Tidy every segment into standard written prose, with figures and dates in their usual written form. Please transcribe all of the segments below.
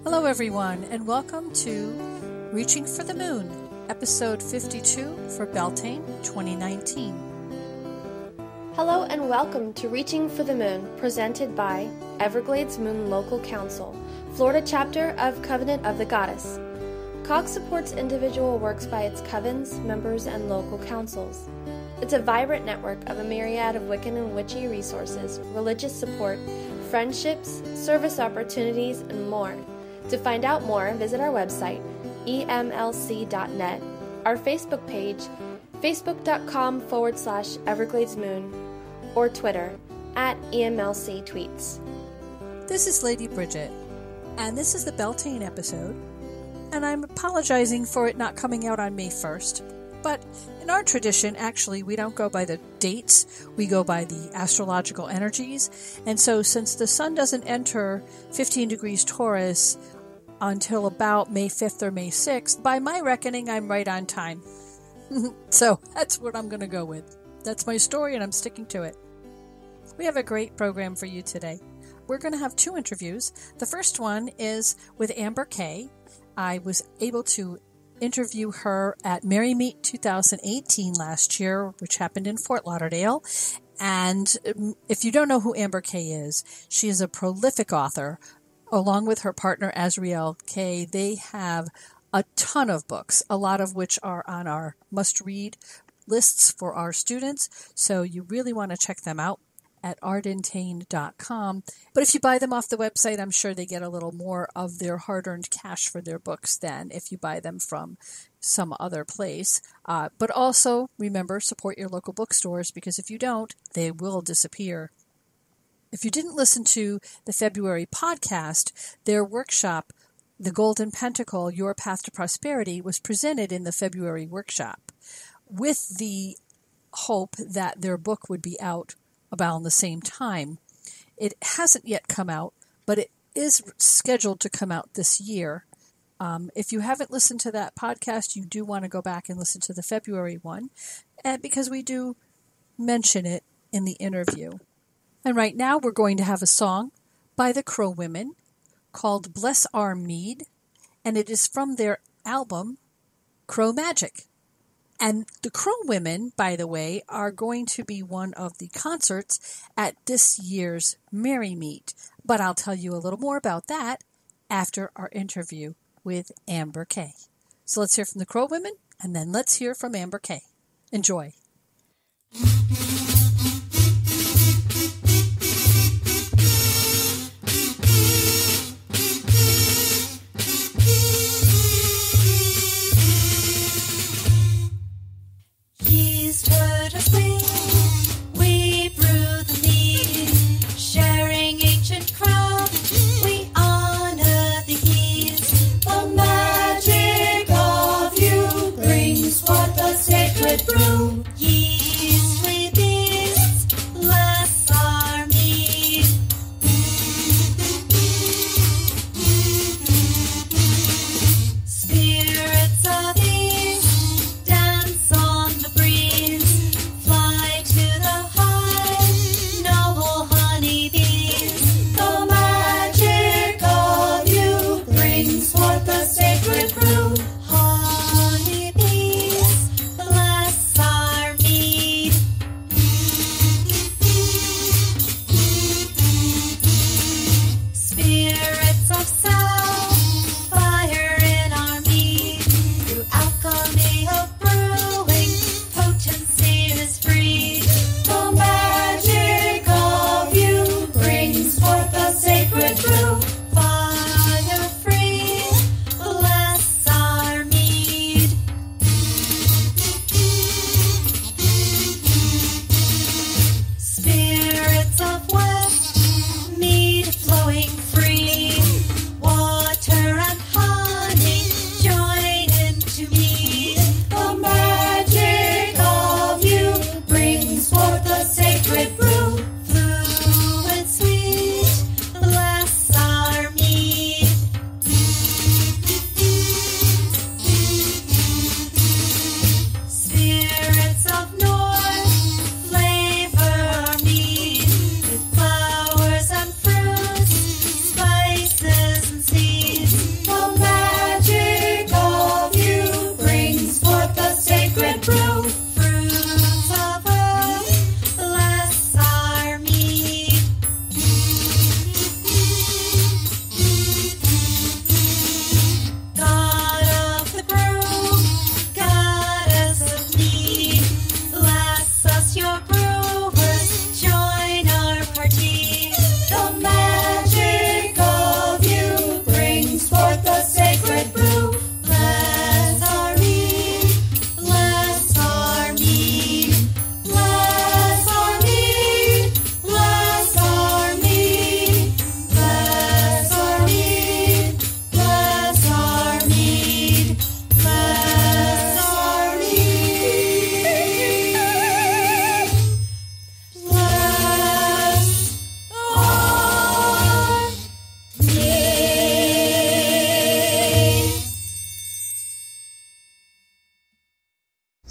Hello everyone, and welcome to Reaching for the Moon, episode 52 for Beltane 2019. Hello and welcome to Reaching for the Moon, presented by Everglades Moon Local Council, Florida chapter of Covenant of the Goddess. COG supports individual works by its covens, members, and local councils. It's a vibrant network of a myriad of Wiccan and witchy resources, religious support, friendships, service opportunities, and more. To find out more, visit our website, emlc.net, our Facebook page, facebook.com/EvergladesMoon, or Twitter, @EMLCTweets. This is Lady Bridget, and this is the Beltane episode, and I'm apologizing for it not coming out on May 1st. But in our tradition, actually, we don't go by the dates, we go by the astrological energies. And so since the sun doesn't enter 15 degrees Taurus until about May 5th or May 6th, by my reckoning, I'm right on time. So that's what I'm going to go with. That's my story, and I'm sticking to it. We have a great program for you today. We're going to have 2 interviews. The first one is with Amber Kay. I was able to interview her at Mead 2018 last year, which happened in Fort Lauderdale. And if you don't know who Amber Kay is, she is a prolific author. Along with her partner, Azriel Kay, they have a ton of books, a lot of which are on our must-read lists for our students. So you really want to check them out at ardentane.com. But if you buy them off the website, I'm sure they get a little more of their hard-earned cash for their books than if you buy them from some other place. But also, remember, support your local bookstores, because if you don't, they will disappear. If you didn't listen to the February podcast, their workshop, The Golden Pentacle, Your Path to Prosperity, was presented in the February workshop with the hope that their book would be out about the same time. It hasn't yet come out, but it is scheduled to come out this year. If you haven't listened to that podcast, you do want to go back and listen to the February one, because we do mention it in the interview. And right now we're going to have a song by the Crow Women called Bless Our Mead, and it is from their album Crow Magic. And the Crow Women, by the way, are going to be one of the concerts at this year's Mead. But I'll tell you a little more about that after our interview with Amber Kay. So let's hear from the Crow Women, and then let's hear from Amber Kay. Enjoy. Brew. Yeast within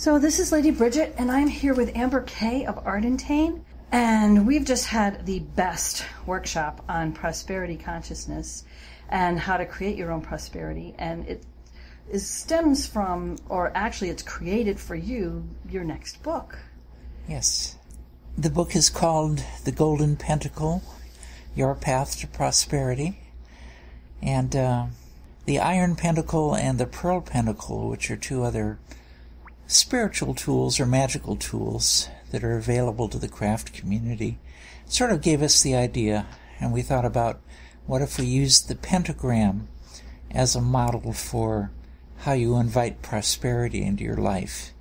So this is Lady Bridget, and I'm here with Amber Kay of Ardentane, and we've just had the best workshop on prosperity consciousness and how to create your own prosperity, and it stems from, or actually it's created for you, your next book. Yes. The book is called The Golden Pentacle, Your Path to Prosperity, and the Iron Pentacle and the Pearl Pentacle, which are two other spiritual tools or magical tools that are available to the craft community, sort of gave us the idea, and we thought about what if we used the pentagram as a model for how you invite prosperity into your life,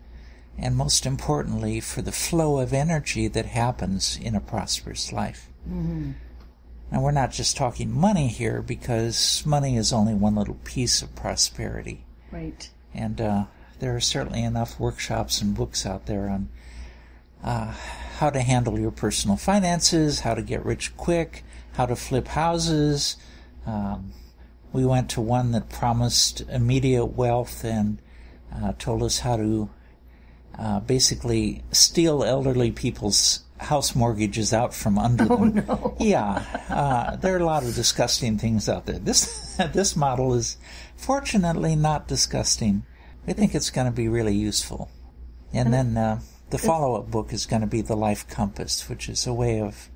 and most importantly for the flow of energy that happens in a prosperous life. Mm-hmm. Now we're not just talking money here, because money is only one little piece of prosperity. Right. And there are certainly enough workshops and books out there on how to handle your personal finances, how to get rich quick, how to flip houses. We went to one that promised immediate wealth and told us how to basically steal elderly people's house mortgages out from under them. Oh, no. Yeah, there are a lot of disgusting things out there. This model is fortunately not disgusting. I think it's going to be really useful. And then the follow-up book is going to be The Life Compass, which is a way of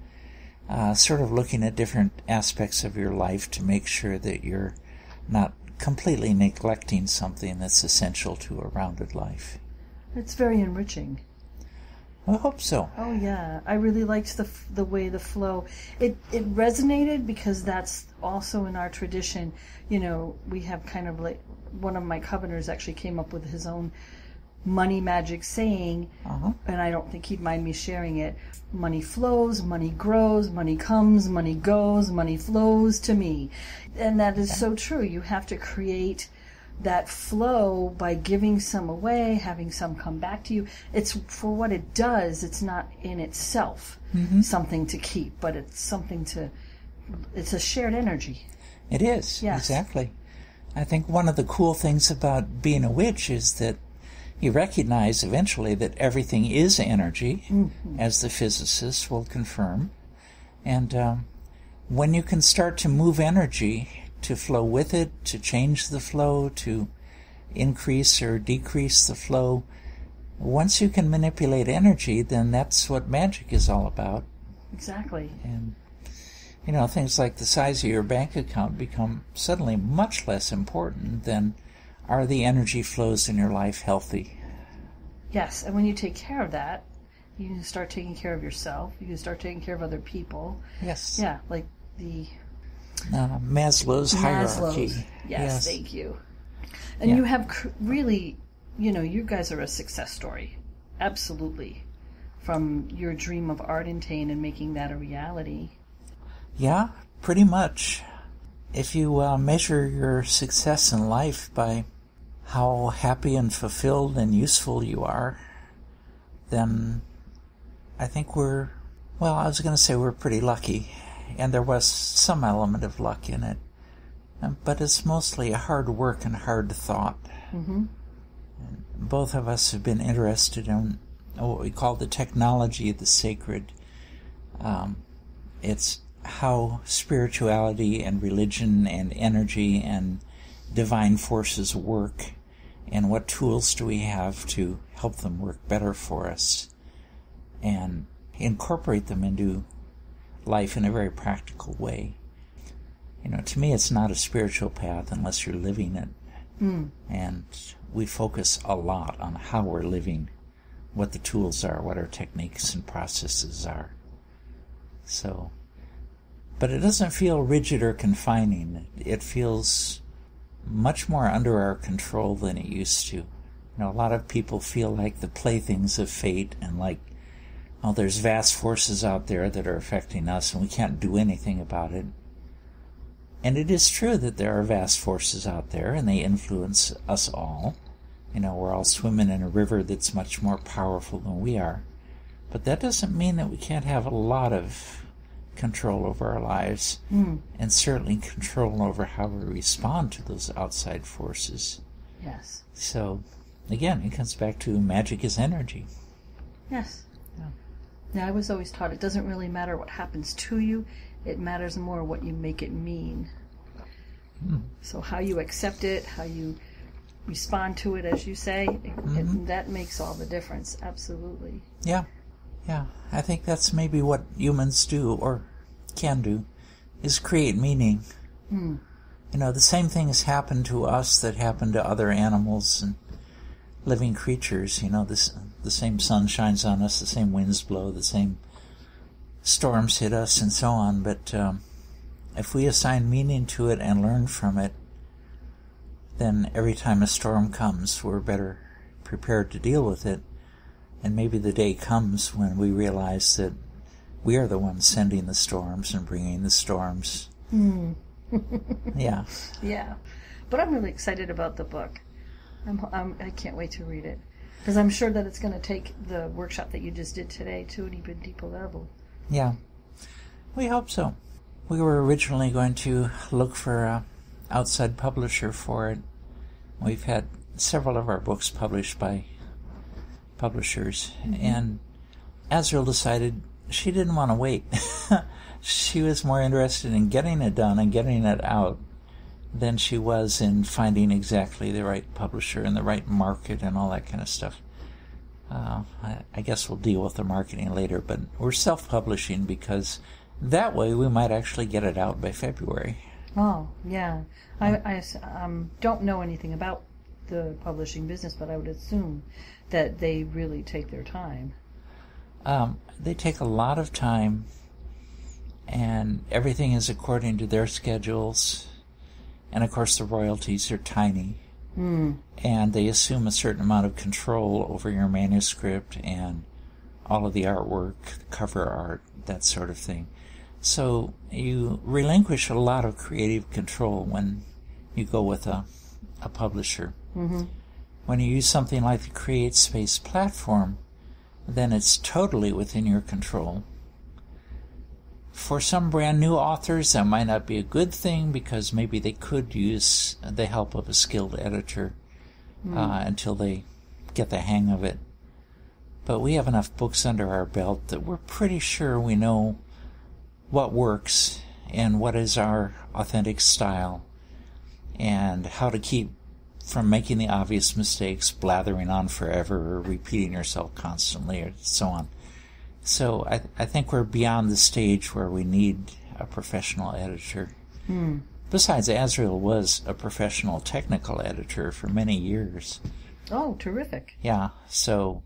sort of looking at different aspects of your life to make sure that you're not completely neglecting something that's essential to a rounded life. It's very enriching. I hope so. Oh yeah, I really liked the way the flow. It resonated because that's also in our tradition. You know, we have kind of like, one of my covenanters actually came up with his own money magic saying, and I don't think he'd mind me sharing it. Money flows, money grows, money comes, money goes, money flows to me. And that is so true. You have to create that flow by giving some away, having some come back to you. It's for what it does. It's not in itself something to keep, but it's it's a shared energy. It is, yes. Exactly. I think one of the cool things about being a witch is that you recognize eventually that everything is energy, as the physicists will confirm. And when you can start to move energy to flow with it, to change the flow, to increase or decrease the flow, once you can manipulate energy, then that's what magic is all about. Exactly. And you know, things like the size of your bank account become suddenly much less important than are the energy flows in your life healthy. Yes, and when you take care of that, you can start taking care of yourself. You can start taking care of other people. Yes. Yeah, like the Maslow's hierarchy. Yes, thank you. And you have really, you know, you guys are a success story. Absolutely. From your dream of Ardentane and making that a reality. Yeah, pretty much. If you measure your success in life by how happy and fulfilled and useful you are, then I think we're pretty lucky. And there was some element of luck in it. But it's mostly hard work and hard thought. Mm-hmm. And both of us have been interested in what we call the technology of the sacred. It's how spirituality and religion and energy and divine forces work, and what tools do we have to help them work better for us and incorporate them into life in a very practical way. You know, to me it's not a spiritual path unless you're living it. And we focus a lot on how we're living, what the tools are, what our techniques and processes are. So, but it doesn't feel rigid or confining. It feels much more under our control than it used to. You know, a lot of people feel like the playthings of fate and like, oh, there's vast forces out there that are affecting us and we can't do anything about it. And it is true that there are vast forces out there and they influence us all. You know, we're all swimming in a river that's much more powerful than we are. But that doesn't mean that we can't have a lot of control over our lives, and certainly control over how we respond to those outside forces. Yes. So again, it comes back to magic is energy. Yes. Yeah. Yeah, I was always taught it doesn't really matter what happens to you. It matters more what you make it mean. So how you accept it, how you respond to it, as you say, that makes all the difference. Absolutely. Yeah. Yeah. I think that's maybe what humans do, or can do, is create meaning. You know, the same thing has happened to us that happened to other animals and living creatures. You know, the same sun shines on us, the same winds blow, the same storms hit us, and so on. But if we assign meaning to it and learn from it, then every time a storm comes, we're better prepared to deal with it. And maybe the day comes when we realize that we are the ones sending the storms and bringing the storms. Yeah. Yeah. But I'm really excited about the book. I can't wait to read it. Because I'm sure that it's going to take the workshop that you just did today to an even deeper level. Yeah. We hope so. We were originally going to look for an outside publisher for it. We've had several of our books published by publishers, and Azrael decided she didn't want to wait. She was more interested in getting it done and getting it out than she was in finding exactly the right publisher and the right market and all that kind of stuff. I guess we'll deal with the marketing later, but we're self-publishing because that way we might actually get it out by February. Oh, yeah. I don't know anything about the publishing business, but I would assume that they really take their time. They take a lot of time, and everything is according to their schedules. And, of course, the royalties are tiny. And they assume a certain amount of control over your manuscript and all of the artwork, the cover art, that sort of thing. So you relinquish a lot of creative control when you go with a publisher. When you use something like the Create Space platform, then it's totally within your control. For some brand new authors, that might not be a good thing because maybe they could use the help of a skilled editor until they get the hang of it. But we have enough books under our belt that we're pretty sure we know what works and what is our authentic style and how to keep from making the obvious mistakes, blathering on forever or repeating yourself constantly or so on. So I think we're beyond the stage where we need a professional editor. Besides, Azrael was a professional technical editor for many years. Oh, terrific. Yeah, so,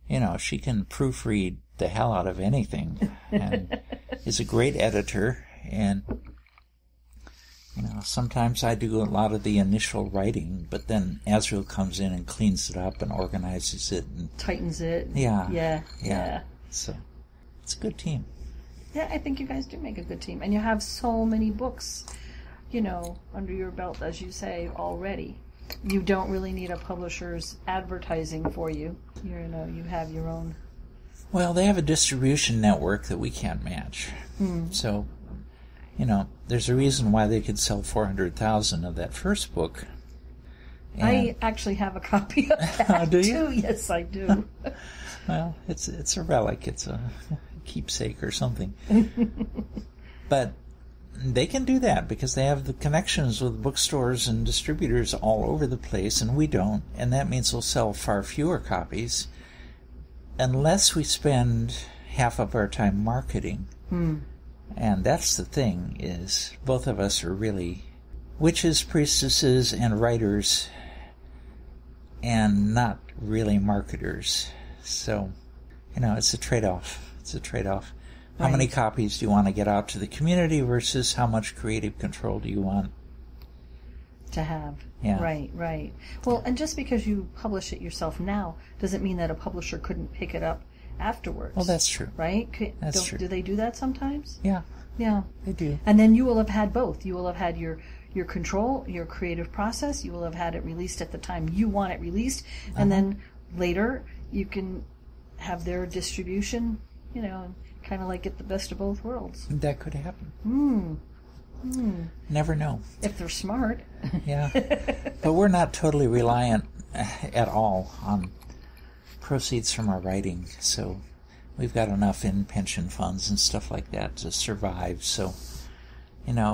you know, she can proofread the hell out of anything and is a great editor. And, you know, sometimes I do a lot of the initial writing, but then Azrael comes in and cleans it up and organizes it. And tightens it. Yeah. Yeah. So it's a good team. Yeah, I think you guys do make a good team. And you have so many books, you know, under your belt, as you say, already. You don't really need a publisher's advertising for you. You know, you have your own. Well, they have a distribution network that we can't match. So, you know, there's a reason why they could sell 400,000 of that first book. And I actually have a copy of that, do you? too. Yes, I do. Well, it's a relic. It's a keepsake or something. But they can do that because they have the connections with bookstores and distributors all over the place, and we don't. And that means we'll sell far fewer copies unless we spend half of our time marketing. And that's the thing, is both of us are really witches, priestesses, and writers, and not really marketers. So, you know, it's a trade-off. How many copies do you want to get out to the community versus how much creative control do you want to have? Yeah. Right. Well, and just because you publish it yourself now doesn't mean that a publisher couldn't pick it up afterwards. Well, that's true. Right? That's true. Do they do that sometimes? Yeah. Yeah. They do. And then you will have had both. You will have had your control, your creative process. You will have had it released at the time you want it released. And then later you can have their distribution, you know, and kind of like get the best of both worlds. That could happen. Never know. If they're smart. Yeah. But we're not totally reliant at all on proceeds from our writing, so we've got enough in pension funds and stuff like that to survive. So,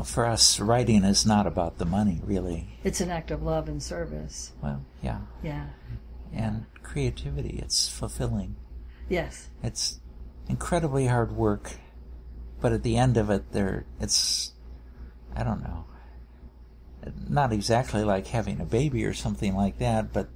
for us, writing is not about the money, really. It's an act of love and service. Well, yeah. Yeah. And creativity, it's fulfilling. Yes. It's incredibly hard work, but at the end of it, it's, I don't know, not exactly like having a baby or something like that, but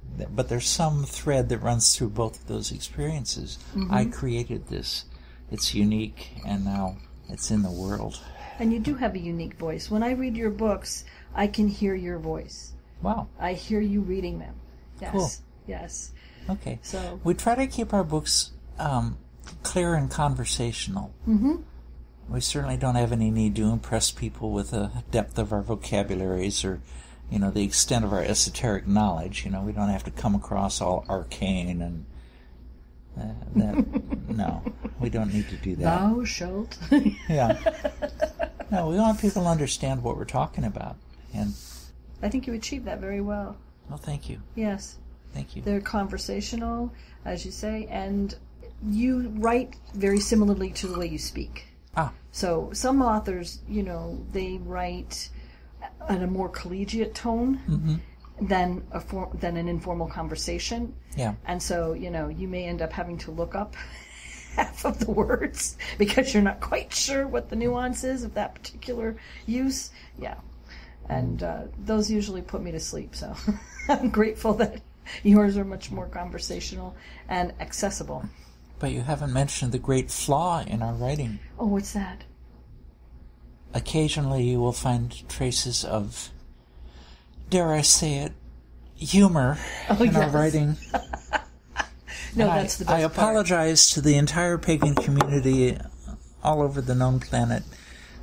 there's some thread that runs through both of those experiences. Mm-hmm. I created this. It's unique, and now it's in the world. And you do have a unique voice. When I read your books, I can hear your voice. Wow. I hear you reading them. Yes. Cool. Yes. Okay. So we try to keep our books clear and conversational. Mm-hmm. We certainly don't have any need to impress people with the depth of our vocabularies or, the extent of our esoteric knowledge. We don't have to come across all arcane and no, we don't need to do that. Thou shalt. Yeah. No, we want people to understand what we're talking about. And I think you achieved that very well. Well, thank you. Yes. Thank you. They're conversational, as you say, and you write very similarly to the way you speak. Ah. So some authors, they write at a more collegiate tone mm-hmm. than an informal conversation. Yeah. And so, you may end up having to look up half of the words because you're not quite sure what the nuance is of that particular use. Yeah. And those usually put me to sleep, so I'm grateful that yours are much more conversational and accessible. But you haven't mentioned the great flaw in our writing. Oh, what's that? Occasionally you will find traces of, dare I say it, humor in our writing. No, that's the best I apologize to the entire pagan community all over the known planet.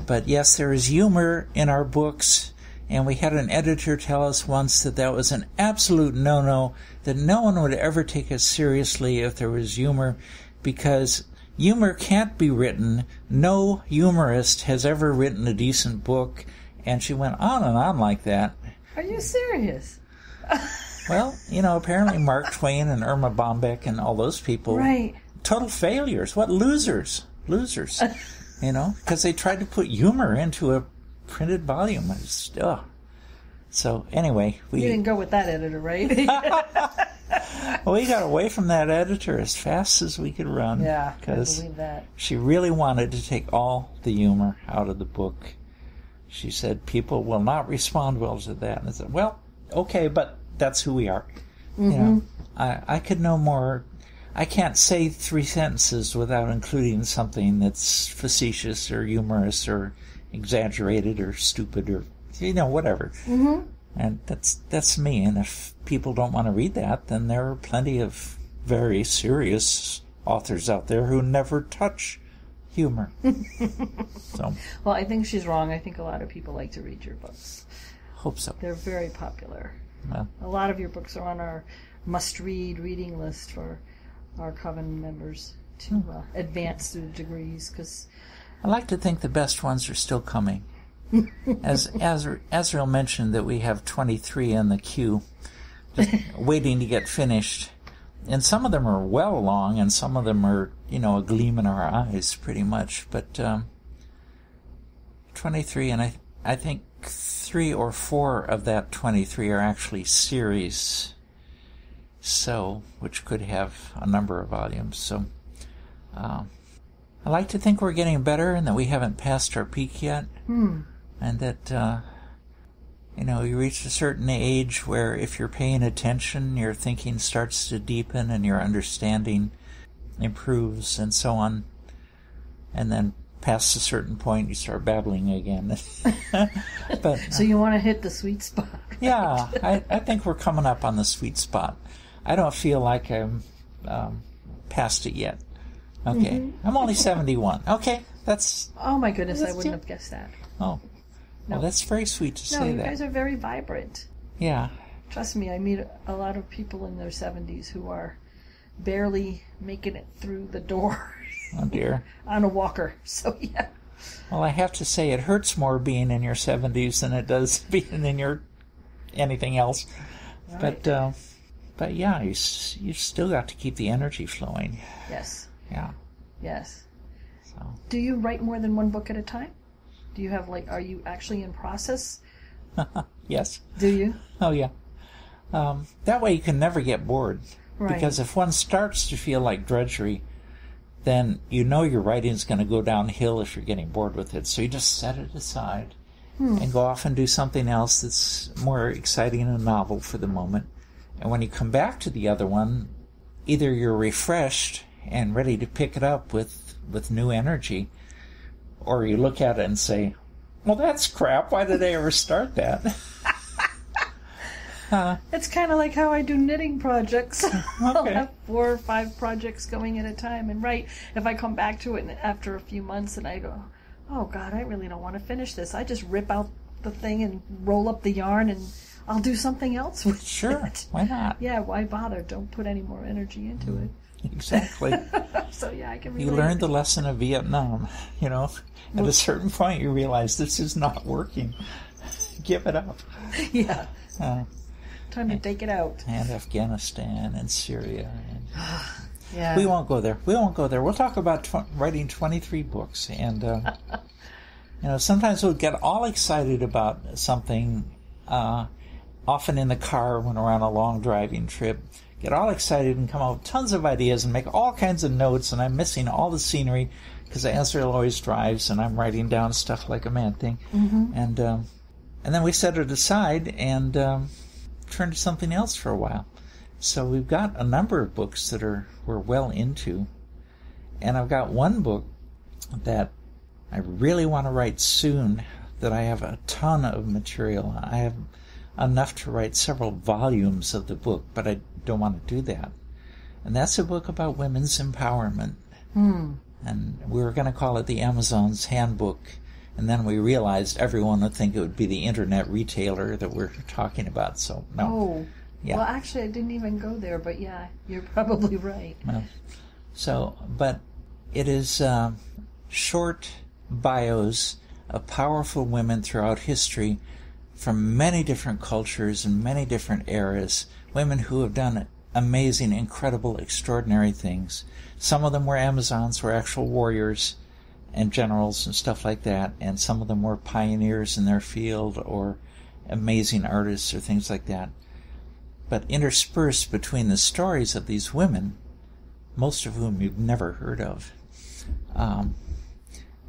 But yes, there is humor in our books, and we had an editor tell us once that was an absolute no-no, that no one would ever take us seriously if there was humor, because humor can't be written. No humorist has ever written a decent book. And she went on and on like that. Are you serious? Well, apparently Mark Twain and Irma Bombeck and all those people, right? Total failures. What losers? Because they tried to put humor into a printed volume. So anyway, you didn't go with that editor, right? Well, we got away from that editor as fast as we could run. Yeah, I because believe that. She really wanted to take all the humor out of the book. She said people will not respond well to that. And I said, well, okay, but that's who we are. Mm-hmm. I could no more. I can't say 3 sentences without including something that's facetious or humorous or exaggerated or stupid or whatever. Mm-hmm. And that's me. And if people don't want to read that, then there are plenty of very serious authors out there who never touch humor. So, well, I think she's wrong. I think a lot of people like to read your books. Hope so. They're very popular. Well, a lot of your books are on our must-read reading list for our coven members to advance through the degrees. Because I like to think the best ones are still coming. As Azrael mentioned, that we have 23 in the queue, just waiting to get finished. And some of them are well along, and some of them are, a gleam in our eyes, pretty much. But 23, and I think 3 or 4 of that 23 are actually series, which could have a number of volumes. So I like to think we're getting better, and that we haven't passed our peak yet. And that, you reach a certain age where if you're paying attention, your thinking starts to deepen and your understanding improves and so on. And then past a certain point, you start babbling again. But so you want to hit the sweet spot. Right? Yeah, I think we're coming up on the sweet spot. I don't feel like I'm past it yet. Okay, mm-hmm. I'm only 71. Okay, that's... Oh my goodness, I wouldn't have guessed that. Oh. No. Well, that's very sweet to say that. No, you guys are very vibrant. Yeah. Trust me, I meet a lot of people in their 70s who are barely making it through the door. Oh, dear. On a walker, so yeah. Well, I have to say, it hurts more being in your 70s than it does being in your anything else. Right. But But yeah, you still got to keep the energy flowing. Yes. Yeah. Yes. So. Do you write more than one book at a time? Do you have, are you actually in process? Yes. Do you? Oh, yeah. That way you can never get bored. Right. Because if one starts to feel like drudgery, then you know your writing's going to go downhill if you're getting bored with it. So you just set it aside and go off and do something else that's more exciting and novel for the moment. And when you come back to the other one, either you're refreshed and ready to pick it up with new energy, or you look at it and say, well, that's crap. Why did I ever start that? It's kind of like how I do knitting projects. Okay. I'll have 4 or 5 projects going at a time. And if I come back to it after a few months and I go, oh, God, I really don't want to finish this. I just rip out the thing and roll up the yarn and I'll do something else with it. Sure, why not? Yeah, why bother? Don't put any more energy into it. Exactly. So, yeah, I can relate. You learned the lesson of Vietnam, At a certain point, you realize this is not working. Give it up. Yeah. Time to take it out. And Afghanistan and Syria. Yeah. We won't go there. We'll talk about writing 23 books. And, sometimes we'll get all excited about something, often in the car when we're on a long driving trip. Get all excited and come up with tons of ideas and make all kinds of notes, and I'm missing all the scenery because Ezra always drives and I'm writing down stuff like a mad thing. Mm-hmm. And then we set it aside and turn to something else for a while. So we've got a number of books that we're well into, and I've got one book that I really want to write soon, that I have a ton of material. I have enough to write several volumes of the book, but I don't want to do that. And that's a book about women's empowerment. And we were going to call it the Amazon's Handbook, and then we realized everyone would think it would be the internet retailer that we're talking about, so no. Oh, yeah. Well, actually, I didn't even go there, but yeah, you're probably right. Well, but it is short bios of powerful women throughout history from many different cultures and many different eras, women who have done amazing, incredible, extraordinary things. Some of them were Amazons, were actual warriors and generals and stuff like that, and some of them were pioneers in their field or amazing artists or things like that. But interspersed between the stories of these women, most of whom you've never heard of,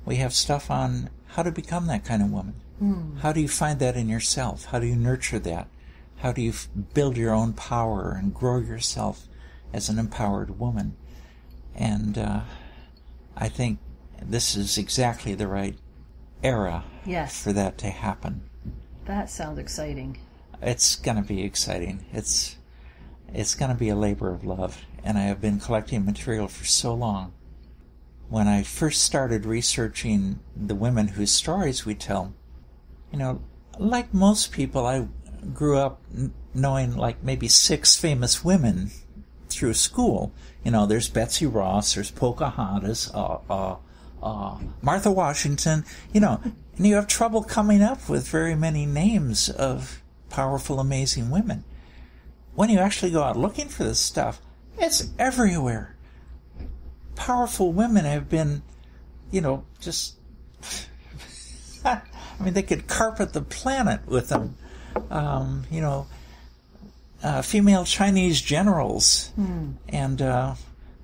we have stuff on how to become that kind of woman. How do you find that in yourself? How do you nurture that? How do you build your own power and grow yourself as an empowered woman? And I think this is exactly the right era for that to happen. That sounds exciting. It's going to be exciting. It's going to be a labor of love, and I have been collecting material for so long. When I first started researching the women whose stories we tell, like most people, I grew up knowing like maybe 6 famous women through school. There's Betsy Ross, there's Pocahontas, Martha Washington, and you have trouble coming up with very many names of powerful, amazing women. When you actually go out looking for this stuff, it's everywhere. Powerful women have been, just, they could carpet the planet with them. Female Chinese generals. And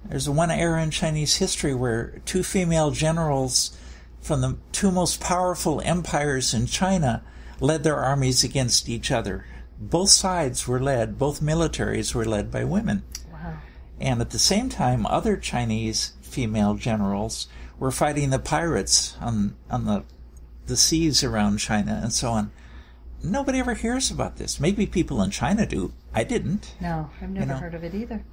there's one era in Chinese history where 2 female generals from the 2 most powerful empires in China led their armies against each other. Both sides were led, both militaries were led by women. Wow. And at the same time, other Chinese female generals were fighting the pirates on the seas around China and so on. Nobody ever hears about this. Maybe people in China do. I didn't. No, I've never heard of it either.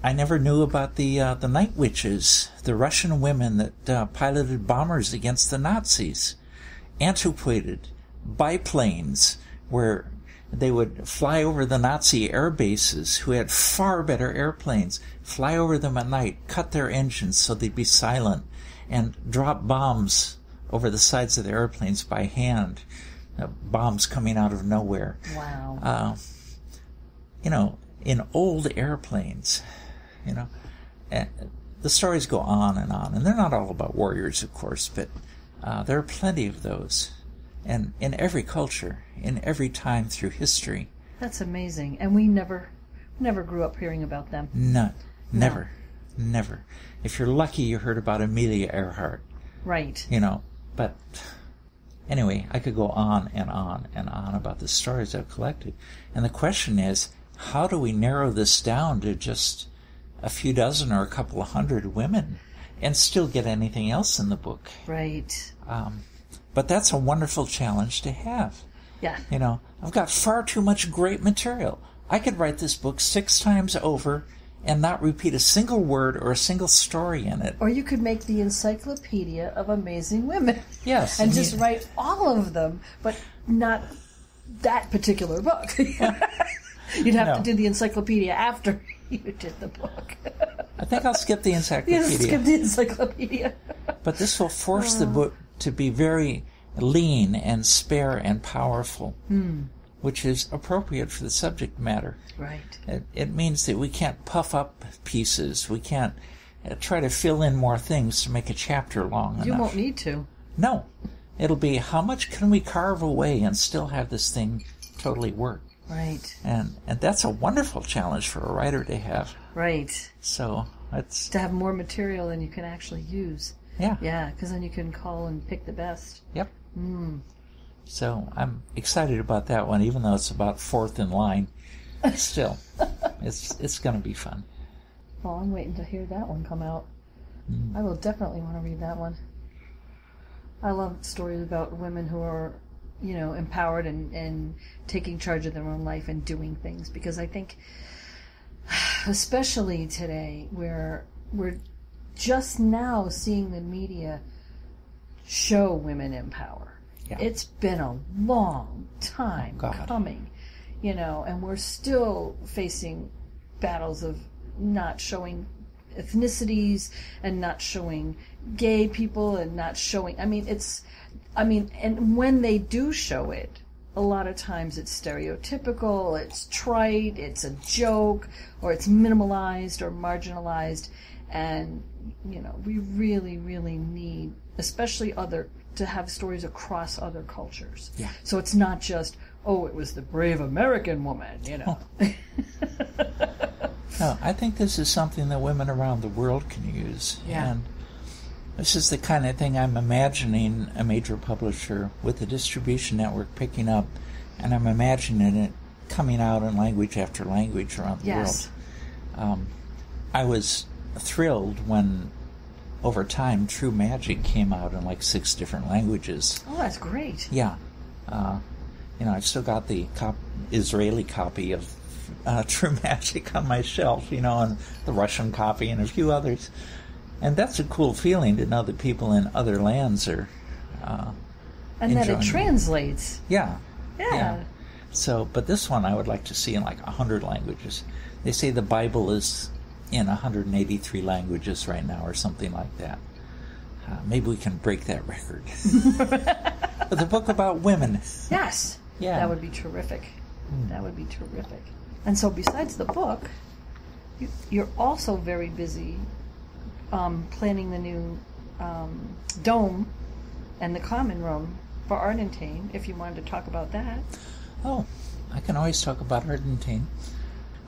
I never knew about the night witches, the Russian women that piloted bombers against the Nazis. Antiquated biplanes where they would fly over the Nazi air bases, who had far better airplanes, fly over them at night, cut their engines so they'd be silent, and drop bombs over the sides of the airplanes by hand. Bombs coming out of nowhere. Wow. in old airplanes, and the stories go on, and they're not all about warriors, of course, but there are plenty of those, and in every culture, in every time through history. That's amazing, and we never grew up hearing about them. None. Never. If you're lucky, you heard about Amelia Earhart. Right. But anyway, I could go on and on and on about the stories I've collected. And the question is, how do we narrow this down to just a few dozen or a couple of hundred women and still get anything else in the book? Right. But that's a wonderful challenge to have. Yeah. I've got far too much great material. I could write this book 6 times over and not repeat a single word or a single story in it. Or you could make the Encyclopedia of Amazing Women. Yes. And just write all of them, but not that particular book. You'd have to do the encyclopedia after you did the book. I think I'll skip the encyclopedia. Skip the encyclopedia. But this will force the book to be very lean and spare and powerful, which is appropriate for the subject matter. Right. It means that we can't puff up pieces. We can't try to fill in more things to make a chapter long enough. You won't need to. No. It'll be, how much can we carve away and still have this thing totally work? Right. And that's a wonderful challenge for a writer to have. Right. So it's... to have more material than you can actually use. Yeah. Yeah, because then you can call and pick the best. Yep. So I'm excited about that one, even though it's about 4th in line. Still, it's going to be fun. Well, I'm waiting to hear that one come out. I will definitely want to read that one. I love stories about women who are, empowered and taking charge of their own life and doing things, because I think, especially today, where we're just now seeing the media show women in power. Yeah. It's been a long time coming, and we're still facing battles of not showing ethnicities and not showing gay people and not showing, and when they do show it, a lot of times it's stereotypical, it's trite, it's a joke, or it's minimalized or marginalized, and, we really, really need, especially to have stories across other cultures. Yeah. So it's not just, it was the brave American woman, No, I think this is something that women around the world can use. Yeah. And this is the kind of thing I'm imagining a major publisher with a distribution network picking up, and I'm imagining it coming out in language after language around the world. I was thrilled when, over time, True Magic came out in 6 different languages. Oh, that's great. Yeah. I've still got the Israeli copy of True Magic on my shelf, and the Russian copy and a few others. And that's a cool feeling to know that people in other lands are and that it translates. Yeah. Yeah. So, but this one I would like to see in 100 languages. They say the Bible is in 183 languages right now or something like that. Maybe we can break that record. With a book about women. Yes. Yeah. That would be terrific. That would be terrific. And so besides the book, you're also very busy planning the new dome and the common room for Ardentane, if you wanted to talk about that. Oh, I can always talk about Ardentane.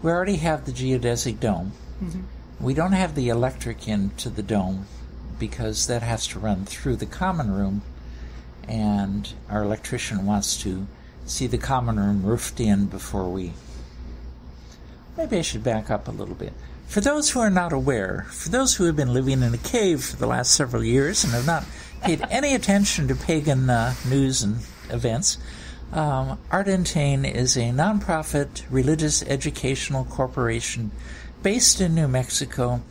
We already have the geodesic dome. Mm-hmm. We don't have the electric into the dome because that has to run through the common room, and our electrician wants to see the common room roofed in before we... Maybe I should back up a little bit. For those who are not aware, for those who have been living in a cave for the last several years and have not paid any attention to pagan news and events, Ardentane is a nonprofit religious educational corporation based in New Mexico.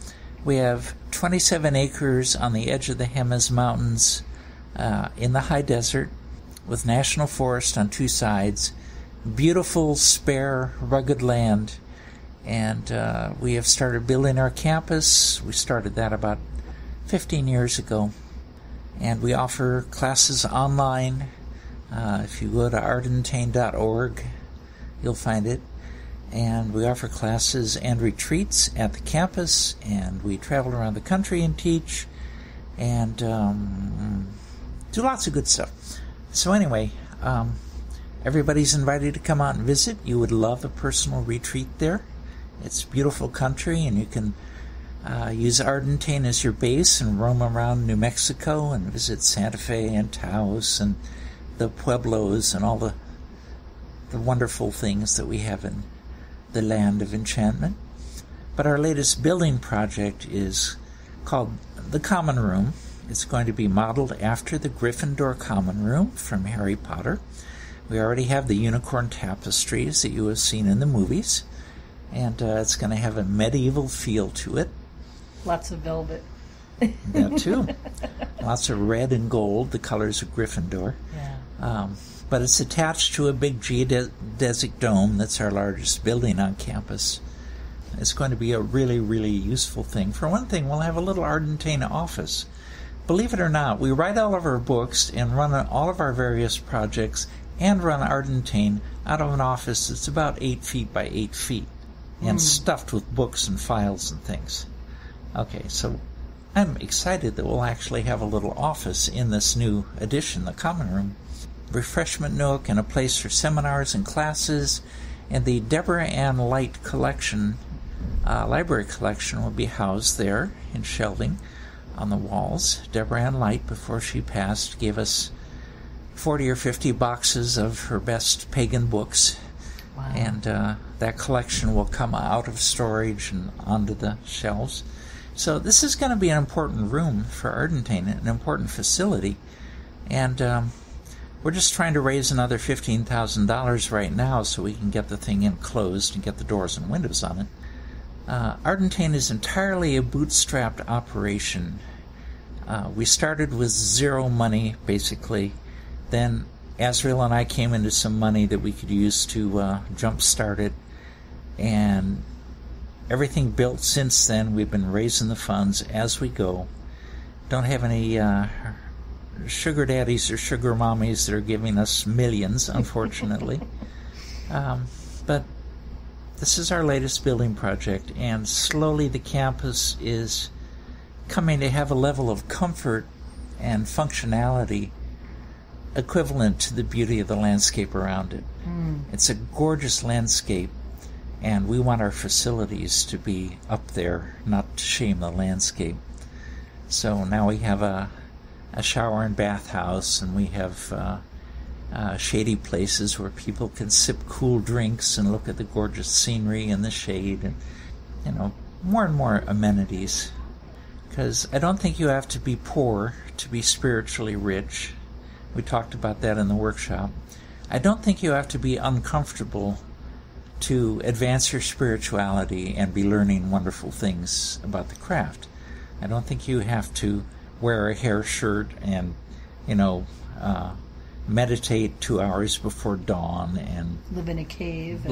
We have 27 acres on the edge of the Jemez Mountains in the high desert with national forest on 2 sides, beautiful, spare, rugged land. And we have started building our campus. We started that about 15 years ago. And we offer classes online. If you go to ardentane.org, you'll find it. And we offer classes and retreats at the campus, and we travel around the country and teach, and do lots of good stuff. So anyway, everybody's invited to come out and visit. You would love a personal retreat there. It's beautiful country, and you can use Ardentane as your base and roam around New Mexico and visit Santa Fe and Taos and the Pueblos and all the wonderful things that we have in the land of enchantment. But our latest building project is called the Common Room. It's going to be modeled after the Gryffindor Common Room from Harry Potter. We already have the unicorn tapestries that you have seen in the movies, and it's going to have a medieval feel to it. Lots of velvet. That too. Lots of red and gold, the colors of Gryffindor. Yeah. But it's attached to a big geodesic dome that's our largest building on campus. It's going to be a really, really useful thing. For one thing, we'll have a little Ardentane office. Believe it or not, we write all of our books and run all of our various projects and run Ardentane out of an office that's about 8 feet by 8 feet and stuffed with books and files and things. Okay, so I'm excited that we'll actually have a little office in this new addition, the Common Room. Refreshment nook and a place for seminars and classes, and the Deborah Ann Light collection, library collection, will be housed there in shelving on the walls. Deborah Ann Light, before she passed, gave us 40 or 50 boxes of her best pagan books. Wow. And that collection will come out of storage and onto the shelves. So this is going to be an important room for Ardentane, an important facility. And we're just trying to raise another $15,000 right now so we can get the thing enclosed and get the doors and windows on it. Ardentane is entirely a bootstrapped operation. We started with zero money, basically. Then Azrael and I came into some money that we could use to jump-start it. And everything built since then, we've been raising the funds as we go. Don't have any sugar daddies or sugar mommies that are giving us millions, unfortunately. But this is our latest building project, and slowly the campus is coming to have a level of comfort and functionality equivalent to the beauty of the landscape around it. It's a gorgeous landscape, and we want our facilities to be up there, not to shame the landscape. So now we have a shower and bathhouse, and we have shady places where people can sip cool drinks and look at the gorgeous scenery in the shade, and more and more amenities. Because I don't think you have to be poor to be spiritually rich. We talked about that in the workshop. I don't think you have to be uncomfortable to advance your spirituality and be learning wonderful things about the craft. I don't think you have to wear a hair shirt and, meditate 2 hours before dawn and live in a cave.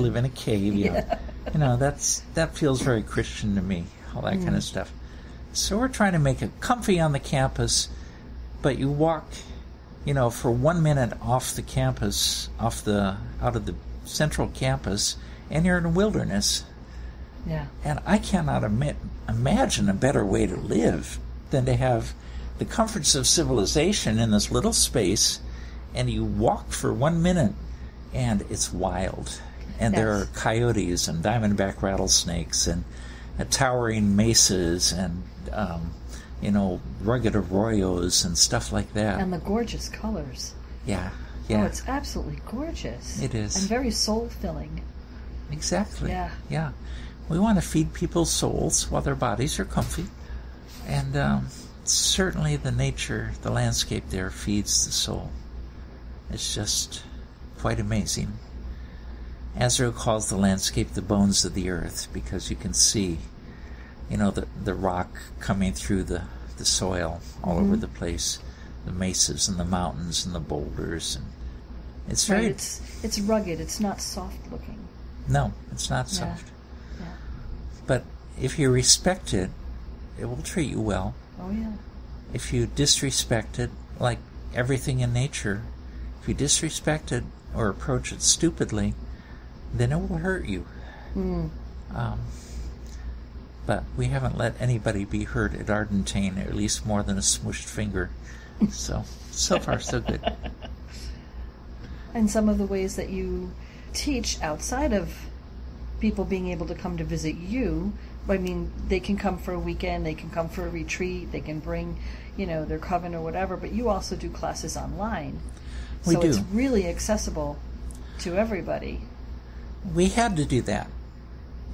Yeah. That feels very Christian to me, all that kind of stuff. So we're trying to make it comfy on the campus, but you walk, for 1 minute off the campus, out of the central campus, and you're in a wilderness. Yeah. And I cannot imagine a better way to live than to have the comforts of civilization in this little space, and you walk for 1 minute, and it's wild. And there are coyotes and diamondback rattlesnakes and towering mesas and, rugged arroyos and stuff like that. And the gorgeous colors. Yeah. Oh, it's absolutely gorgeous. It is. And very soul-filling. Exactly. Yeah. We want to feed people's souls while their bodies are comfy. And certainly the landscape there feeds the soul. It's just quite amazing. Azrael calls the landscape the bones of the earth because you can see, the rock coming through the soil all over the place, the mesas and the mountains and the boulders. And it's very... Right, it's rugged. It's not soft looking. No, it's not soft. Yeah. But if you respect it, it will treat you well. Oh, yeah. If you disrespect it, like everything in nature, if you disrespect it or approach it stupidly, then it will hurt you. But we haven't let anybody be hurt at Ardentane, at least more than a smushed finger. So far, so good. And some of the ways that you teach outside of people being able to come to visit you, I mean, they can come for a weekend, they can come for a retreat, they can bring, their coven or whatever, but you also do classes online. We do. It's really accessible to everybody. We had to do that.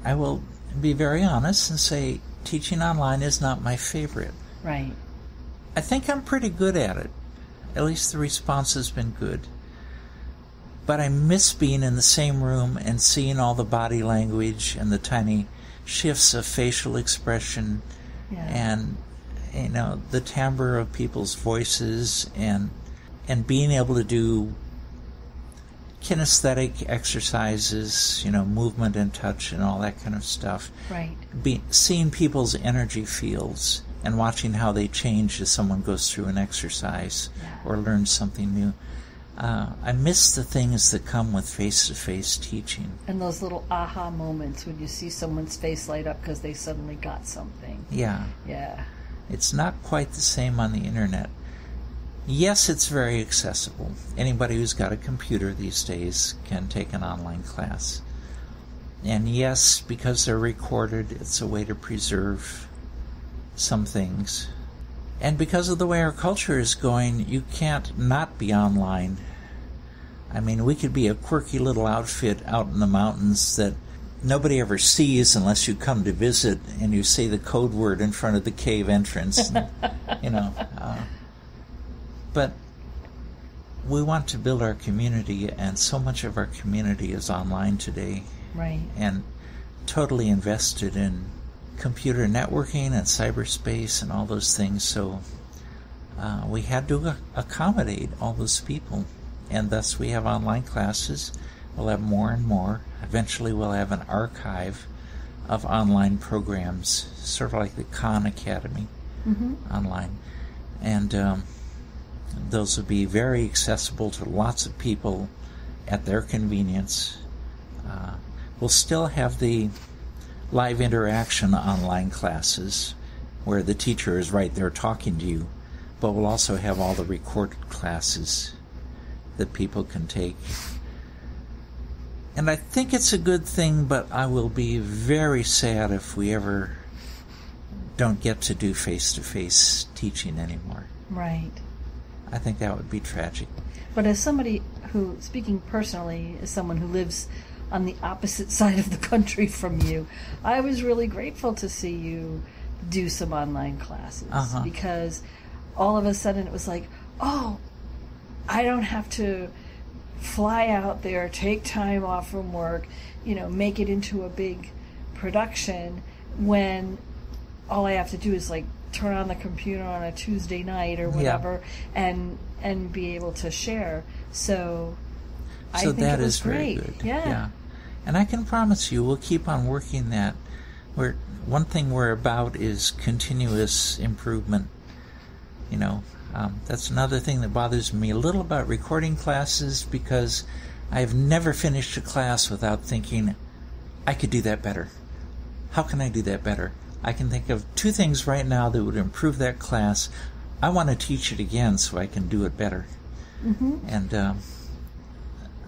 I will be very honest and say teaching online is not my favorite. Right. I think I'm pretty good at it. At least the response has been good. But I miss being in the same room and seeing all the body language and the tiny shifts of facial expression and, the timbre of people's voices and being able to do kinesthetic exercises, movement and touch and all that kind of stuff. Right. Seeing people's energy fields and watching how they change as someone goes through an exercise or learns something new. I miss the things that come with face-to-face teaching. And those little aha moments when you see someone's face light up because they suddenly got something. Yeah. Yeah. It's not quite the same on the internet. Yes, it's very accessible. Anybody who's got a computer these days can take an online class. And yes, because they're recorded, it's a way to preserve some things. And because of the way our culture is going, you can't not be online. I mean, we could be a quirky little outfit out in the mountains that nobody ever sees unless you come to visit and you say the code word in front of the cave entrance. But we want to build our community, and so much of our community is online today. Right. And totally invested in computer networking and cyberspace and all those things. So we had to accommodate all those people. And thus we have online classes. We'll have more and more. Eventually we'll have an archive of online programs, sort of like the Khan Academy online. And those will be very accessible to lots of people at their convenience. We'll still have the live interaction online classes where the teacher is right there talking to you, but we'll also have all the recorded classes that people can take. And I think it's a good thing, but I will be very sad if we ever don't get to do face-to-face teaching anymore. Right. I think that would be tragic. But as somebody who, speaking personally, as someone who lives on the opposite side of the country from you, I was really grateful to see you do some online classes because all of a sudden it was like, oh, I don't have to fly out there, take time off from work, make it into a big production when all I have to do is like turn on the computer on a Tuesday night or whatever and be able to share. So I think that it was is very great. good. Yeah. And I can promise you we'll keep on working that. One thing we're about is continuous improvement. That's another thing that bothers me a little about recording classes, because I've never finished a class without thinking, I could do that better. How can I do that better? I can think of 2 things right now that would improve that class. I want to teach it again so I can do it better. And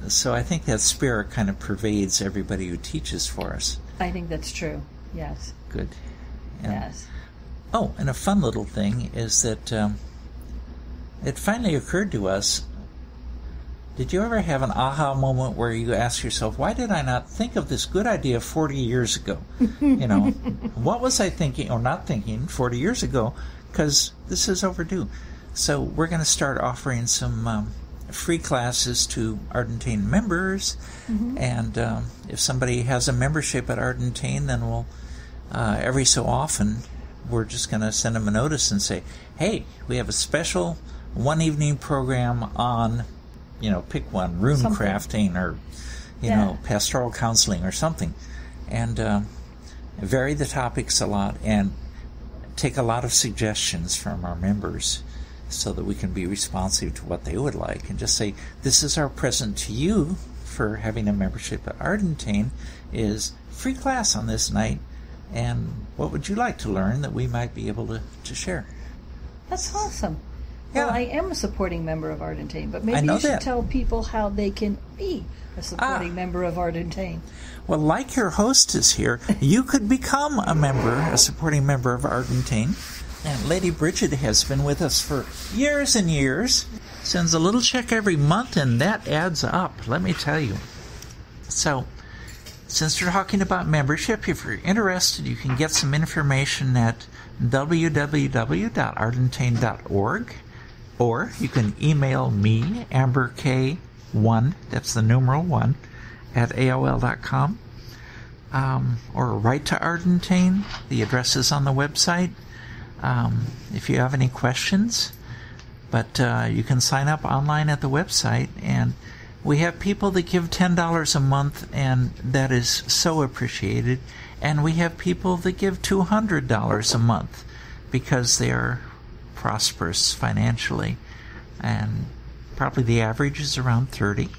so I think that spirit kind of pervades everybody who teaches for us. I think that's true. Yes. Good. Yes. Oh, and a fun little thing is that it finally occurred to us, did you ever have an aha moment where you ask yourself, why did I not think of this good idea 40 years ago? What was I thinking or not thinking 40 years ago? Because this is overdue. So we're going to start offering some free classes to Ardentane members. And if somebody has a membership at Ardentane, then we'll, every so often, we're just going to send them a notice and say, hey, we have a special one-evening program on, pick one, rune crafting or, pastoral counseling or something. And vary the topics a lot and take a lot of suggestions from our members so that we can be responsive to what they would like, and just say, this is our present to you for having a membership at Ardentane is free class on this night. And what would you like to learn that we might be able to share? That's awesome. Yeah. Well, I am a supporting member of Ardentane, but maybe I know you should that. tell people how they can be a supporting member of Ardentane. Well, like your hostess here, you could become a supporting member of Ardentane. And Lady Bridget has been with us for years and years. Sends a little check every month, and that adds up, let me tell you. So, since we're talking about membership, if you're interested, you can get some information at www.ardentane.org, or you can email me, AmberK1, that's the numeral 1, at AOL.com, or write to Ardentane. The address is on the website. If you have any questions, but you can sign up online at the website, and we have people that give $10 a month, and that is so appreciated. And we have people that give $200 a month because they are prosperous financially. And probably the average is around 30.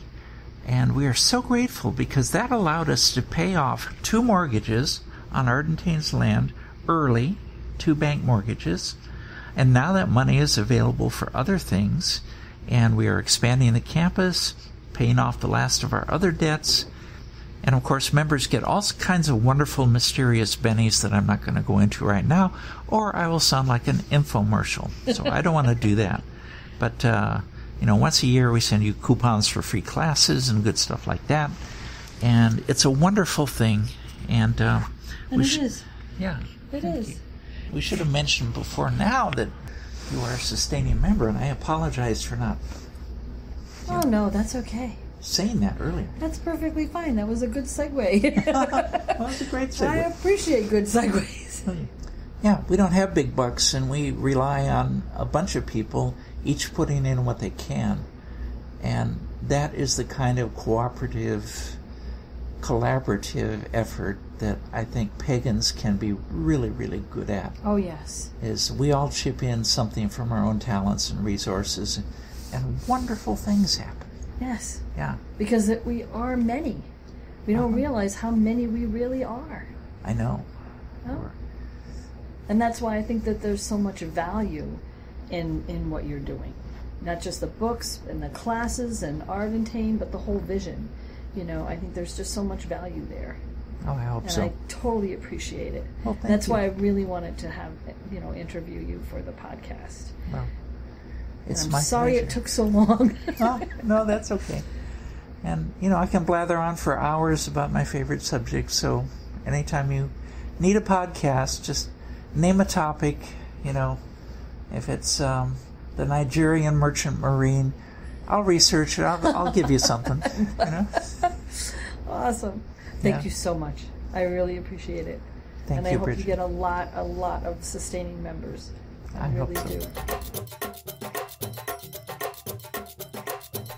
And we are so grateful because that allowed us to pay off 2 mortgages on Ardentane's land early, 2 bank mortgages. And now that money is available for other things. And we are expanding the campus, paying off the last of our other debts. And of course, members get all kinds of wonderful, mysterious bennies that I'm not going to go into right now, or I will sound like an infomercial. So I don't want to do that. But, once a year we send you coupons for free classes and good stuff like that. And it's a wonderful thing. And it is. Yeah. It is. You. We should have mentioned before now that you are a sustaining member, and I apologize for not Oh, no, that's okay. saying that earlier. That's perfectly fine. That was a good segue. That was a great segue. I appreciate good segues. Yeah, we don't have big bucks, and we rely on a bunch of people, each putting in what they can. And that is the kind of cooperative, collaborative effort that I think pagans can be really, really good at. Oh, yes. Is we all chip in something from our own talents and resources, and wonderful things happen. Yes. Yeah. Because we are many. We don't realize how many we really are. I know. Oh. And that's why I think that there's so much value in what you're doing. Not just the books and the classes and Ardentane, but the whole vision. I think there's just so much value there. Oh, I hope and so. I totally appreciate it. Well, thank That's you. why I really wanted to have, interview you for the podcast. Well, it's I'm my sorry pleasure. it took so long. Oh, no, that's okay. And, I can blather on for hours about my favorite subject, so anytime you need a podcast, just name a topic, if it's the Nigerian Merchant Marine, I'll research it. I'll give you something, Awesome. Thank you so much. I really appreciate it. Thank and you, I hope Bridget. you get a lot of sustaining members. I hope really so. do.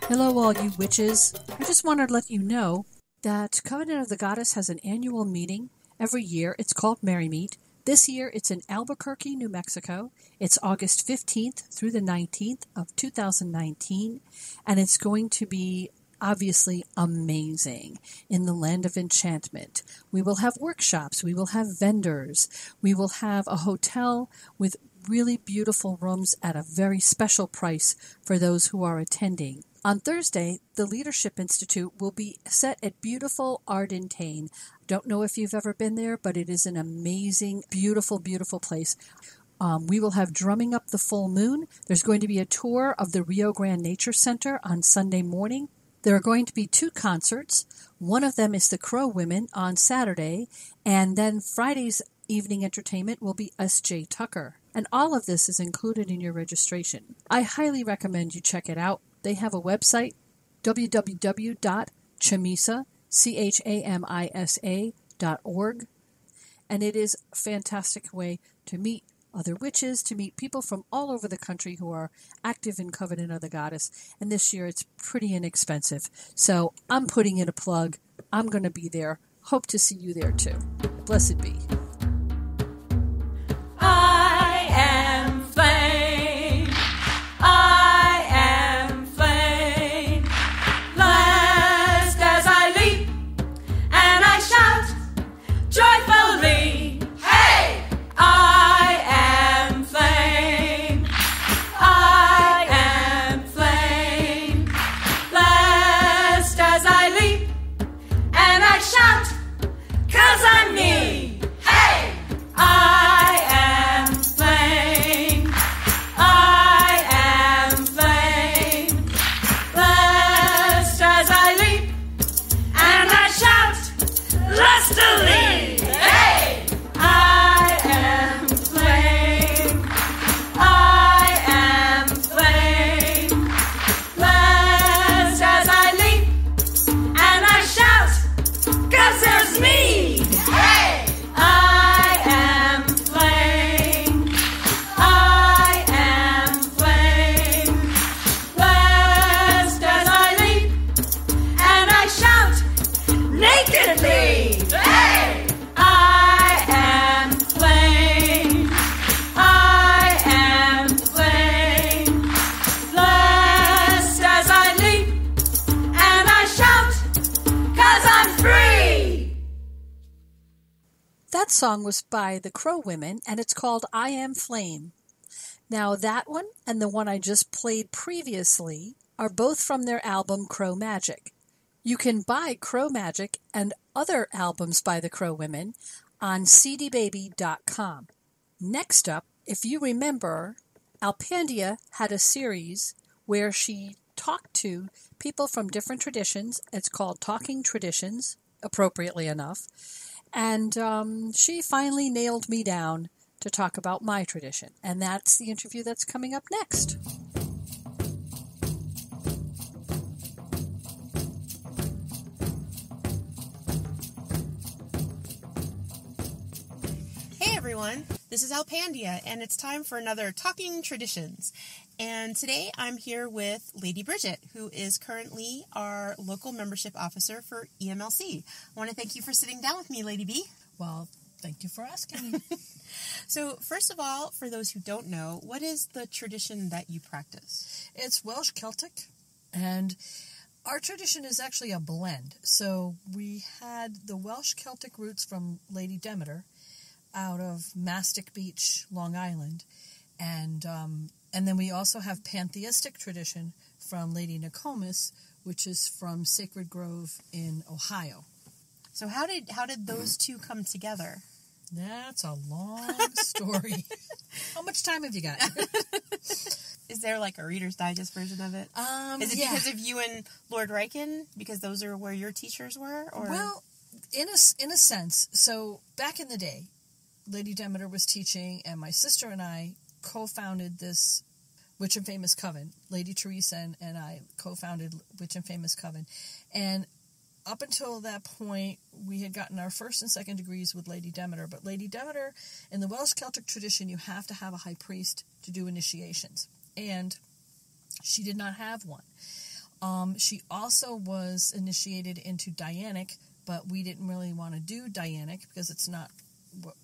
Hello, all you witches. I just wanted to let you know that Covenant of the Goddess has an annual meeting every year. It's called Merry Mead. This year, it's in Albuquerque, New Mexico. It's August 15th through the 19th of 2019, and it's going to be obviously amazing in the land of enchantment. We will have workshops. We will have vendors. We will have a hotel with really beautiful rooms at a very special price for those who are attending. On Thursday, the Leadership Institute will be set at beautiful Ardentane. Don't know if you've ever been there, but it is an amazing, beautiful, beautiful place. We will have Drumming Up the Full Moon. There's going to be a tour of the Rio Grande Nature Center on Sunday morning. There are going to be 2 concerts. One of them is the Crow Women on Saturday, and then Friday's evening entertainment will be S.J. Tucker. And all of this is included in your registration. I highly recommend you check it out. They have a website, www.chamisa.org, and it is a fantastic way to meet other witches, to meet people from all over the country who are active in Covenant of the Goddess, and this year it's pretty inexpensive. So I'm putting in a plug. I'm going to be there. Hope to see you there too. Blessed be. I am flame. I am flame. Blessed that song was by the Crow Women, and it's called I Am Flame. Now, that one and the one I just played previously are both from their album Crow Magic. You can buy Crow Magic and other albums by the Crow Women on cdbaby.com. Next up, if you remember, Alpandia had a series where she talked to people from different traditions. It's called Talking Traditions, appropriately enough. And she finally nailed me down to talk about my tradition. And that's the interview that's coming up next. Hey everyone, this is Alpandia, and it's time for another Talking Traditions. And today I'm here with Lady Bridget, who is currently our local membership officer for EMLC. I want to thank you for sitting down with me, Lady B. Well, thank you for asking me. So, first of all, for those who don't know, what is the tradition that you practice? It's Welsh Celtic, and our tradition is actually a blend. So we had the Welsh Celtic roots from Lady Demeter out of Mastic Beach, Long Island, and then we also have pantheistic tradition from Lady Nokomis, which is from Sacred Grove in Ohio. So how did those two come together? That's a long story. How much time have you got? Is there like a Reader's Digest version of it? Is it because of you and Lord Riken? Because those are where your teachers were? Or? Well, in a sense. So back in the day, Lady Demeter was teaching, and my sister and I co-founded this Witch and Famous Coven. Lady Teresa and I co-founded Witch and Famous Coven. And up until that point, we had gotten our first and second degrees with Lady Demeter. But Lady Demeter, in the Welsh Celtic tradition, you have to have a high priest to do initiations. And she did not have one. She also was initiated into Dianic, but we didn't really want to do Dianic because it's not,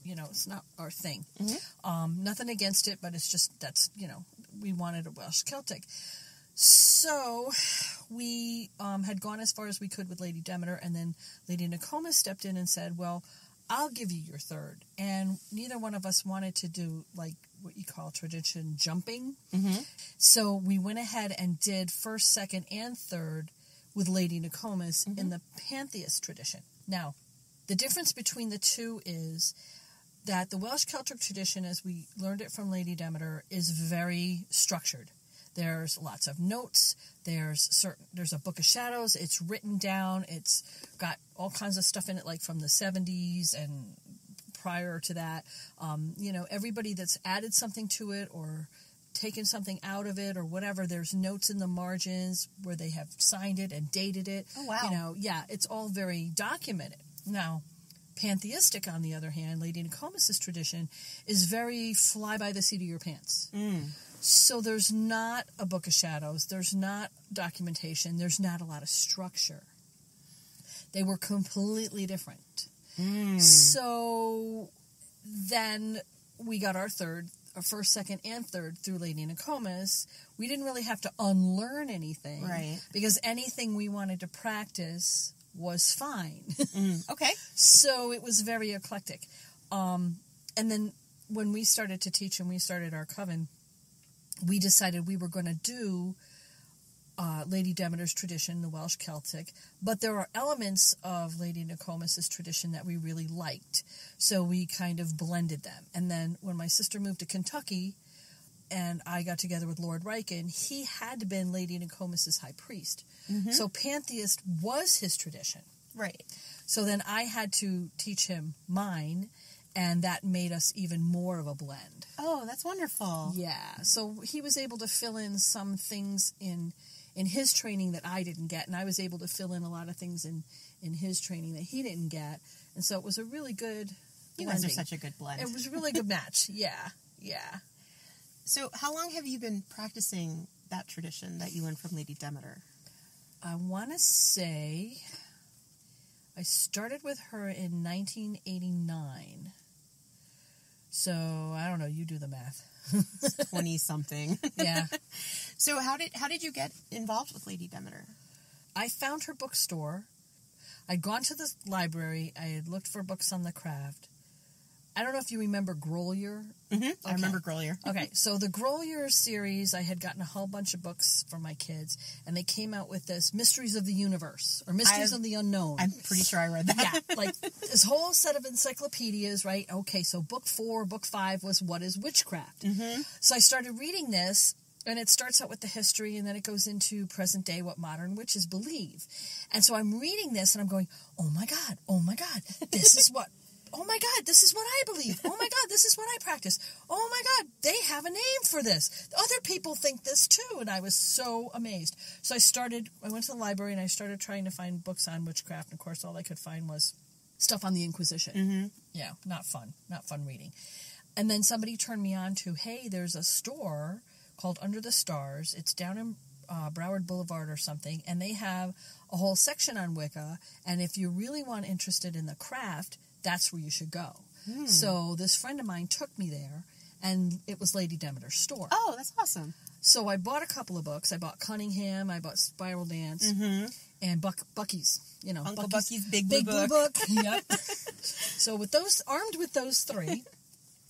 it's not our thing. Mm-hmm. Nothing against it, but it's just, we wanted a Welsh Celtic. So we had gone as far as we could with Lady Demeter, and then Lady Nokomis stepped in and said, well, I'll give you your third. And neither one of us wanted to do, like, what you call tradition jumping. Mm-hmm. So we went ahead and did first, second, and third with Lady Nokomis in the pantheist tradition. Now, the difference between the two is that the Welsh Celtic tradition, as we learned it from Lady Demeter, is very structured. There's lots of notes. There's a Book of Shadows. It's written down. It's got all kinds of stuff in it, like from the 70s and prior to that. Everybody that's added something to it or taken something out of it or whatever, there's notes in the margins where they have signed it and dated it. Oh, wow. It's all very documented. Now, pantheistic, on the other hand, Lady Nokomis' tradition is very fly by the seat of your pants. So there's not a Book of Shadows, there's not documentation, there's not a lot of structure. They were completely different. So then we got our first, second, and third through Lady Nokomis. We didn't really have to unlearn anything. Right. Because anything we wanted to practice was fine. Okay. So it was very eclectic. And then when we started to teach and we started our coven, we decided we were going to do Lady Demeter's tradition, the Welsh Celtic, but there are elements of Lady Nokomis' tradition that we really liked, so we kind of blended them. And then when my sister moved to Kentucky and I got together with Lord Riken, he had been Lady Nokomis' high priest. Mm-hmm. So pantheist was his tradition. Right. So then I had to teach him mine, and that made us even more of a blend. Oh, that's wonderful. Yeah. So he was able to fill in some things in his training that I didn't get, and I was able to fill in a lot of things in his training that he didn't get. And so it was a really good blending. You guys are such a good blend. It was a really good match. Yeah. Yeah. So how long have you been practicing that tradition that you learned from Lady Demeter? I want to say I started with her in 1989. So, I don't know, you do the math. 20-something. Yeah. So how did you get involved with Lady Demeter? I found her bookstore. I'd gone to the library. I had looked for books on the craft. I don't know if you remember Grolier. Mm-hmm. Okay. I remember Grolier. Okay, so the Grolier series, I had gotten a whole bunch of books for my kids, and they came out with this Mysteries of the Universe, or Mysteries of the Unknown. I'm pretty sure I read that. Yeah, like this whole set of encyclopedias, right? Okay, so book 4, book 5 was What is Witchcraft? Mm-hmm. So I started reading this, and it starts out with the history, and then it goes into present day, what modern witches believe. And so I'm reading this, and I'm going, oh my God, this is what... Oh my God, this is what I believe. Oh my God, this is what I practice. Oh my God, they have a name for this. Other people think this too. And I was so amazed. So I went to the library and I started trying to find books on witchcraft. And of course, all I could find was stuff on the Inquisition. Mm-hmm. Yeah, not fun reading. And then somebody turned me on to, hey, there's a store called Under the Stars. It's down in Broward Boulevard or something. And they have a whole section on Wicca. And if you really want interested in the craft, that's where you should go. So this friend of mine took me there, and it was Lady Demeter's store. Oh, that's awesome. So I bought a couple of books. I bought Cunningham, I bought Spiral Dance, and Bucky's. You know, Uncle Bucky's Big Blue Book. Book. Yep. So armed with those 3,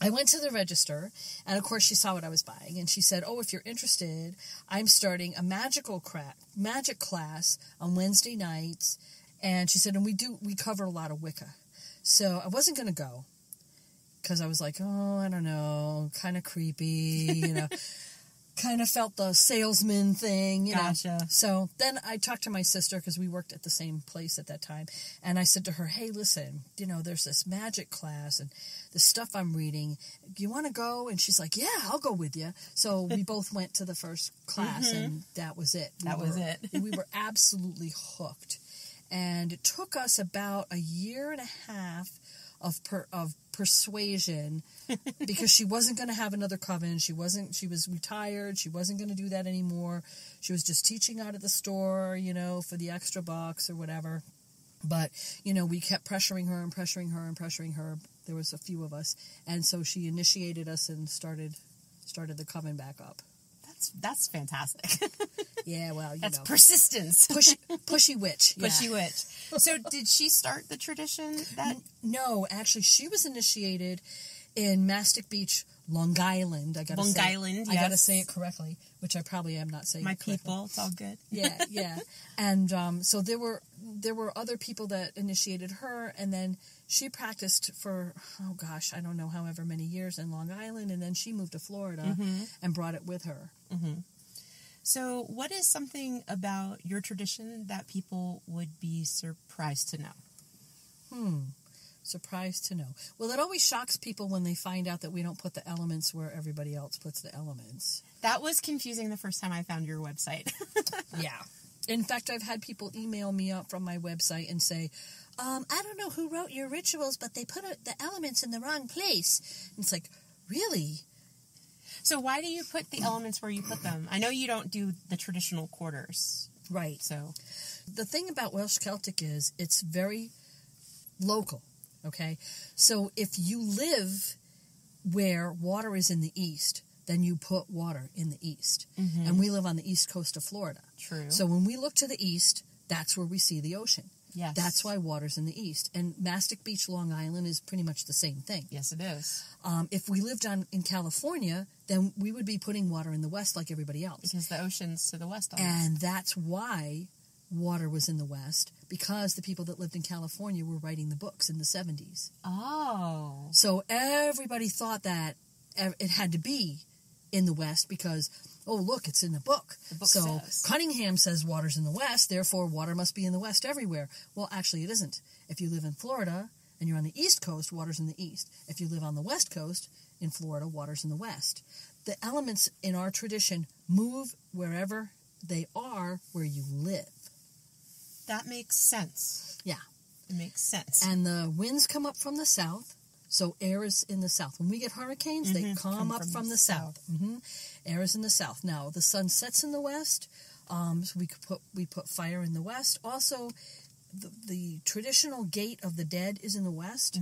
I went to the register, and of course she saw what I was buying, and she said, oh, if you're interested, I'm starting a magic class on Wednesday nights, and she said, and we cover a lot of Wicca. So I wasn't going to go because I was like, oh, I don't know, kind of creepy, you know, kind of felt the salesman thing, you know. So then I talked to my sister because we worked at the same place at that time. And I said to her, hey, listen, you know, there's this magic class and the stuff I'm reading. Do you want to go? And she's like, yeah, I'll go with you. So we both went to the first class and that was it. We were absolutely hooked. And it took us about a year and a half of persuasion because she wasn't going to have another coven. She was retired. She wasn't going to do that anymore. She was just teaching out at the store, you know, for the extra bucks or whatever. But, you know, we kept pressuring her. There was a few of us. And so she initiated us and started the coven back up. That's fantastic. Yeah, well, that's persistence. Pushy witch. Yeah. Pushy witch. So did she start the tradition? No, actually, she was initiated in Mastic Beach, Long Island. I got to say it correctly, which I probably am not saying. My it correctly. people, it's all good. Yeah. And so there were other people that initiated her, and then she practiced for, I don't know, however many years in Long Island, and then she moved to Florida and brought it with her. Mm-hmm. So what is something about your tradition that people would be surprised to know? Surprised to know. Well, it always shocks people when they find out that we don't put the elements where everybody else puts the elements. That was confusing the first time I found your website. Yeah. In fact, I've had people email me up from my website and say, I don't know who wrote your rituals, but they put the elements in the wrong place. And it's like, really? So why do you put the elements where you put them? I know you don't do the traditional quarters. Right. So the thing about Welsh Celtic is it's very local, okay? So if you live where water is in the east, then you put water in the east. Mm-hmm. And we live on the east coast of Florida. True. So when we look to the east, that's where we see the ocean. Yes. That's why water's in the east. And Mastic Beach, Long Island is pretty much the same thing. Yes, it is. If we lived in California, then we would be putting water in the west like everybody else. Because the ocean's to the west of us. And that's why water was in the west, because the people that lived in California were writing the books in the 70s. Oh. So everybody thought that it had to be in the west because, oh, look, it's in the book. The book so says. Cunningham says water's in the west, therefore water must be in the west everywhere. Well, actually it isn't. If you live in Florida and you're on the east coast, water's in the east. If you live on the west coast, in Florida, water's in the west. The elements in our tradition move wherever they are where you live. That makes sense. Yeah. It makes sense. And the winds come up from the south, so air is in the south. When we get hurricanes, they come up from the south. Mm-hmm. Air is in the south. Now, the sun sets in the west, so we put fire in the west. Also, the traditional gate of the dead is in the west,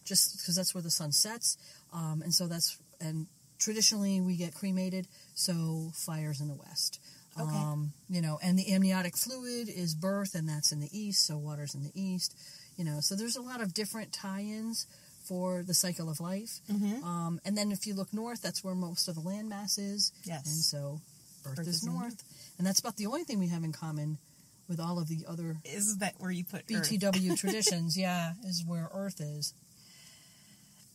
just because that's where the sun sets. And traditionally we get cremated, so fire's in the west. Okay. And the amniotic fluid is birth, and that's in the east, so water's in the east. So there's a lot of different tie-ins for the cycle of life. And then if you look north, that's where most of the landmass is. Yes. And so Earth is north. And that's about the only thing we have in common with all of the other Is that where you put BTW traditions, is where Earth is.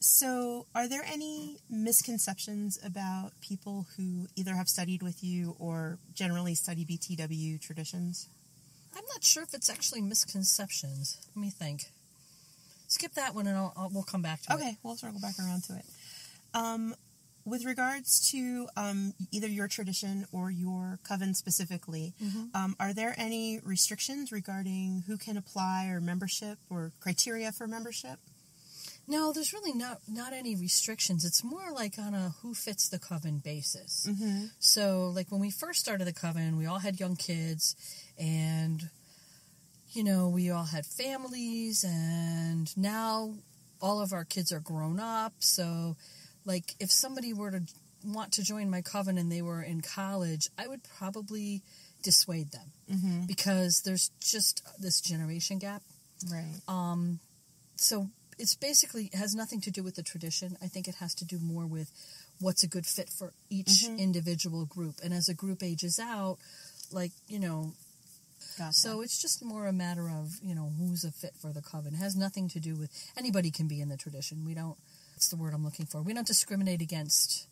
So, are there any misconceptions about people who either have studied with you or generally study BTW traditions? I'm not sure if it's actually misconceptions. Let me think. Skip that one and we'll come back to it. Okay, we'll circle back around to it. With regards to either your tradition or your coven specifically, are there any restrictions regarding who can apply or membership or criteria for membership? No, there's really not any restrictions. It's more like on a who fits the coven basis. So, like when we first started the coven, we all had young kids, and we all had families, and now all of our kids are grown up. So, like if somebody were to want to join my coven and they were in college, I would probably dissuade them because there's just this generation gap. Right. So it's basically, it has nothing to do with the tradition. I think it has to do more with what's a good fit for each individual group. And as a group ages out, Gotcha. So it's just more a matter of, who's a fit for the coven. It has nothing to do with, anybody can be in the tradition. We don't, that's the word I'm looking for. We don't discriminate against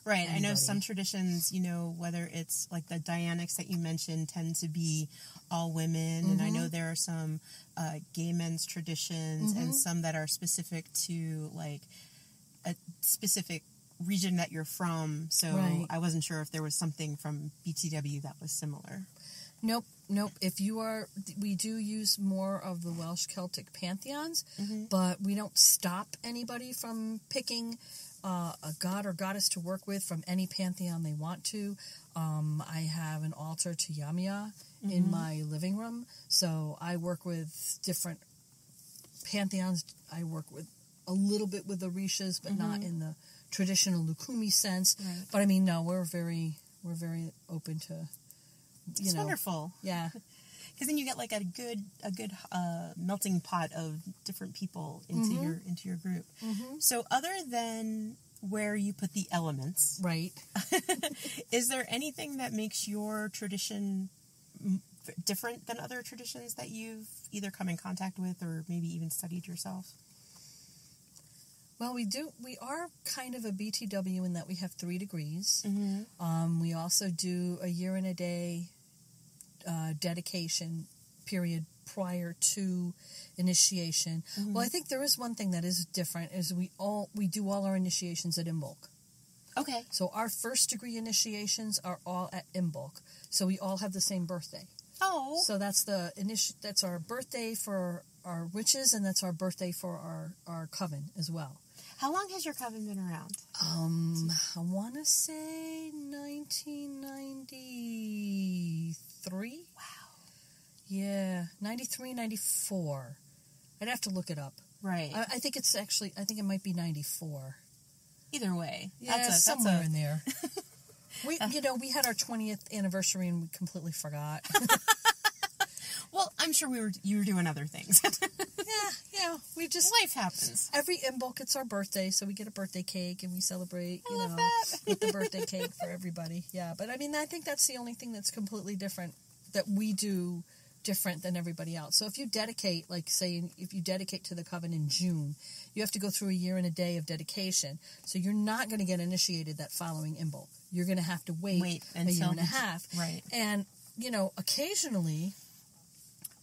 Right. anybody. I know some traditions, whether it's like the Dianics that you mentioned tend to be all women. And I know there are some gay men's traditions and some that are specific to like a specific region that you're from. So I wasn't sure if there was something from BTW that was similar. Nope. We do use more of the Welsh Celtic pantheons, but we don't stop anybody from picking a god or goddess to work with from any pantheon they want to. I have an altar to Yamia in my living room, so I work with different pantheons. I work with a little bit with the Orishas, but not in the traditional Lukumi sense. Right. But I mean, no, we're very open to. It's wonderful. Yeah. Because then you get like a good melting pot of different people into your group. So other than where you put the elements, Right. is there anything that makes your tradition different than other traditions that you've either come in contact with or maybe even studied yourself? Well, we are kind of a BTW in that we have 3 degrees. We also do a year and a day dedication period prior to initiation. Well, I think there is one thing that is different is we do all our initiations at Imbolc. Okay. So our first degree initiations are all at Imbolc. So we all have the same birthday. Oh. So that's that's our birthday for our witches, and that's our birthday for our coven as well. How long has your coven been around? I want to say 1993. Wow. Yeah, 93, 94. I'd have to look it up. Right. I think it might be 94. Either way. Yeah, somewhere in there. We had our 20th anniversary and we completely forgot. Well, I'm sure you were doing other things. Yeah, we just... Life happens. Every Imbolc, it's our birthday, so we get a birthday cake and we celebrate, that. with the birthday cake for everybody. Yeah, but I mean, I think that's the only thing that's completely different, that we do different than everybody else. So if you dedicate, if you dedicate to the coven in June, you have to go through a year and a day of dedication. So you're not going to get initiated that following Imbolc. You're going to have to wait a year and a half. Right. And, occasionally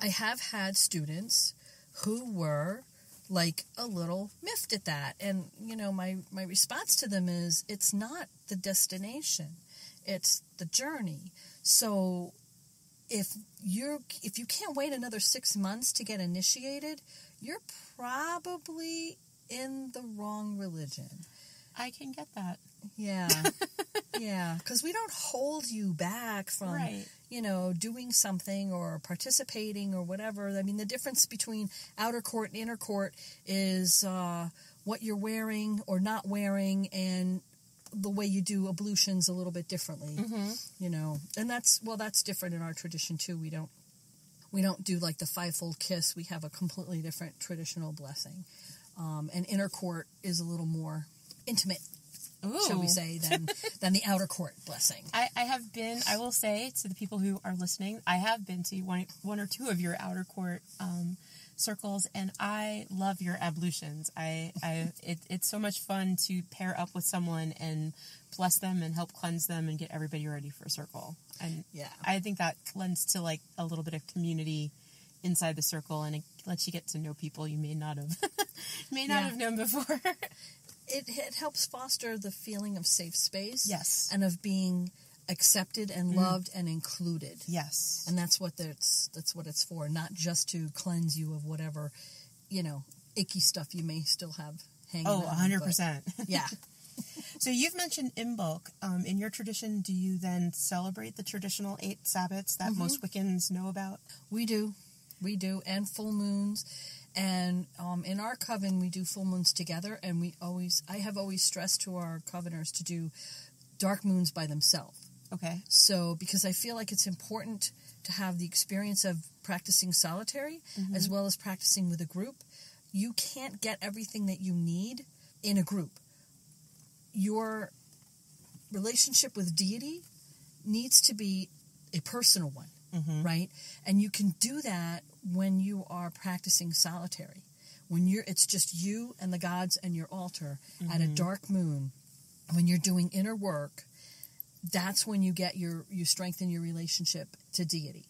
I have had students who were like a little miffed at that. And, my response to them is, it's not the destination, it's the journey. So if you can't wait another 6 months to get initiated, you're probably in the wrong religion. I can get that. Yeah. Yeah, because we don't hold you back from, doing something or participating or whatever. I mean, the difference between outer court and inner court is what you're wearing or not wearing, and the way you do ablutions a little bit differently, and that's different in our tradition too. We don't do like the 5-fold kiss. We have a completely different traditional blessing. And inner court is a little more intimate, Ooh. shall we say, than the outer court blessing. I will say to the people who are listening, I have been to one or two of your outer court circles, and I love your ablutions. It's so much fun to pair up with someone and bless them and help cleanse them and get everybody ready for a circle. And I think that lends to like a little bit of community inside the circle, and it lets you get to know people you may not have have known before. It helps foster the feeling of safe space, yes, and of being accepted and loved and included. Yes, and that's what it's for, not just to cleanse you of whatever, icky stuff you may still have hanging. Oh, 100%. Yeah. So you've mentioned Imbolc. In your tradition, do you then celebrate the traditional 8 Sabbats that most Wiccans know about? We do, and full moons. And in our coven, we do full moons together, and I have always stressed to our coveners to do dark moons by themselves. Okay. So, because I feel like it's important to have the experience of practicing solitary as well as practicing with a group. You can't get everything that you need in a group. Your relationship with deity needs to be a personal one, right? And you can do that when you are practicing solitary. It's just you and the gods and your altar at a dark moon. When you're doing inner work, that's when you strengthen your relationship to deity.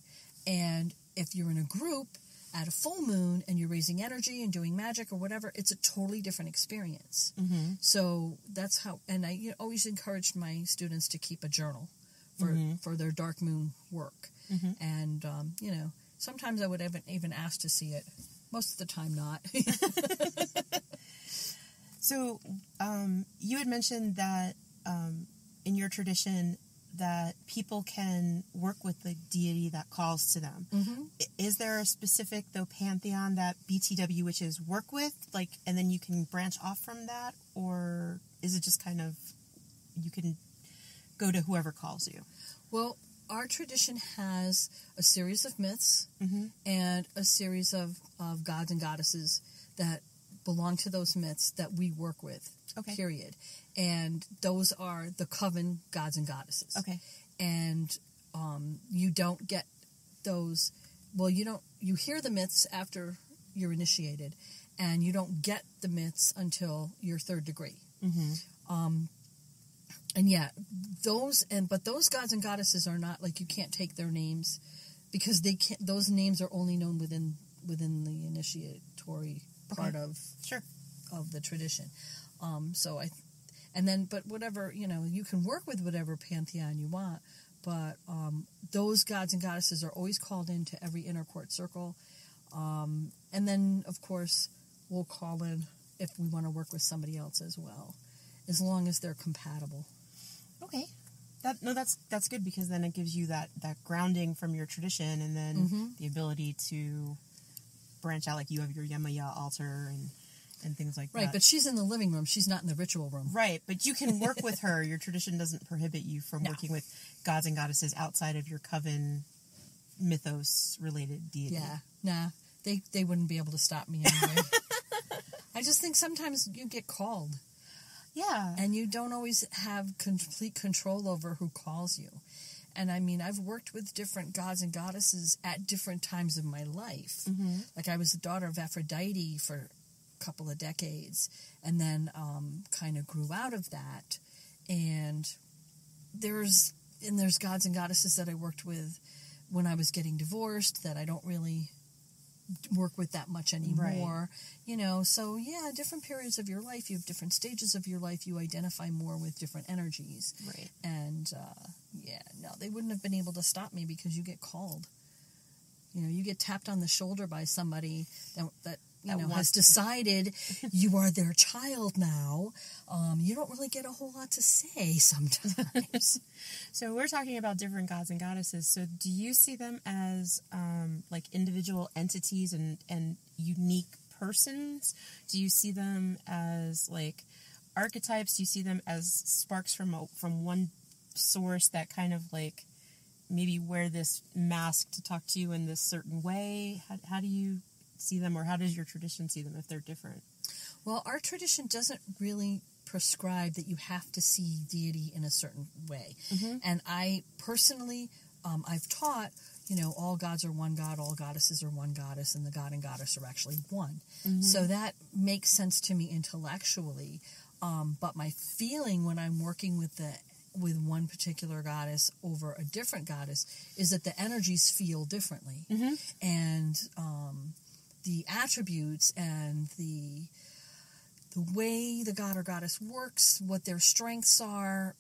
And if you're in a group at a full moon and you're raising energy and doing magic or whatever, it's a totally different experience. So that's how, and I always encouraged my students to keep a journal for their dark moon work. And, sometimes I would even ask to see it. Most of the time not. So you had mentioned that in your tradition that people can work with the deity that calls to them. Is there a specific, though, pantheon that BTW witches work with, and then you can branch off from that? Or is it just kind of, you can go to whoever calls you? Well, our tradition has a series of myths and a series of gods and goddesses that belong to those myths that we work with, period. And those are the coven gods and goddesses. Okay. And you don't get those, you hear the myths after you're initiated, and you don't get the myths until your 3rd degree. But those gods and goddesses are not, you can't take their names, because those names are only known within the initiatory part of the tradition. But whatever, you can work with whatever pantheon you want, but those gods and goddesses are always called into every inner court circle. And then, of course, we'll call in if we want to work with somebody else as well, as long as they're compatible. Okay. That's good, because then it gives you that grounding from your tradition, and then the ability to branch out, you have your Yemaya altar and things like that. Right, but she's in the living room. She's not in the ritual room. Right, but you can work with her. Your tradition doesn't prohibit you from working with gods and goddesses outside of your coven mythos-related deity. Yeah, nah, they wouldn't be able to stop me anyway. I just think sometimes you get called. Yeah. And you don't always have complete control over who calls you. And I mean, I've worked with different gods and goddesses at different times of my life. I was the daughter of Aphrodite for couple of decades, and then kind of grew out of that. And there's gods and goddesses that I worked with when I was getting divorced that I don't really work with that much anymore. So different periods of your life, you have different stages of your life, you identify more with different energies. Right. And they wouldn't have been able to stop me, because you get called. You get tapped on the shoulder by somebody that has decided you are their child now. You don't really get a whole lot to say sometimes. So we're talking about different gods and goddesses. So do you see them as individual entities and unique persons? Do you see them as archetypes? Do you see them as sparks from one source that kind of maybe wear this mask to talk to you in this certain way? How do you see them, or how does your tradition see them if they're different? Well, our tradition doesn't really prescribe that you have to see deity in a certain way. And I personally, I've taught, all gods are one god, all goddesses are one goddess, and the god and goddess are actually one. So that makes sense to me intellectually. But my feeling when I'm working with one particular goddess over a different goddess is that the energies feel differently. And the attributes and the way the god or goddess works, what their strengths are,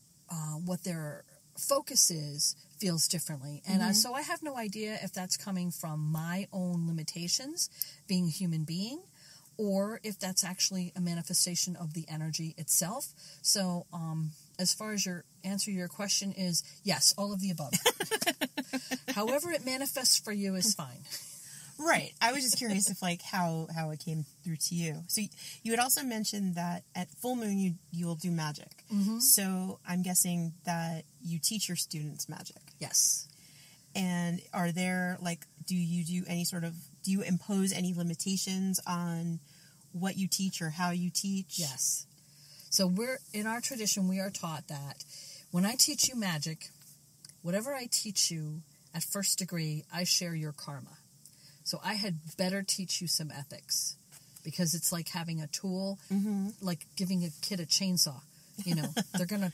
what their focus is, feels differently. And so I have no idea if that's coming from my own limitations, being a human being, or if that's actually a manifestation of the energy itself. So as far as your answer to your question is, yes, all of the above. However it manifests for you is fine. Right. I was just curious if, how it came through to you. So you had also mentioned that at full moon you will do magic. So I'm guessing that you teach your students magic. Yes. And are there, do you impose any limitations on what you teach or how you teach? Yes. So in our tradition, we are taught that when I teach you magic, whatever I teach you at first degree, I share your karma. So I had better teach you some ethics, because it's like having a tool, like giving a kid a chainsaw. They're going to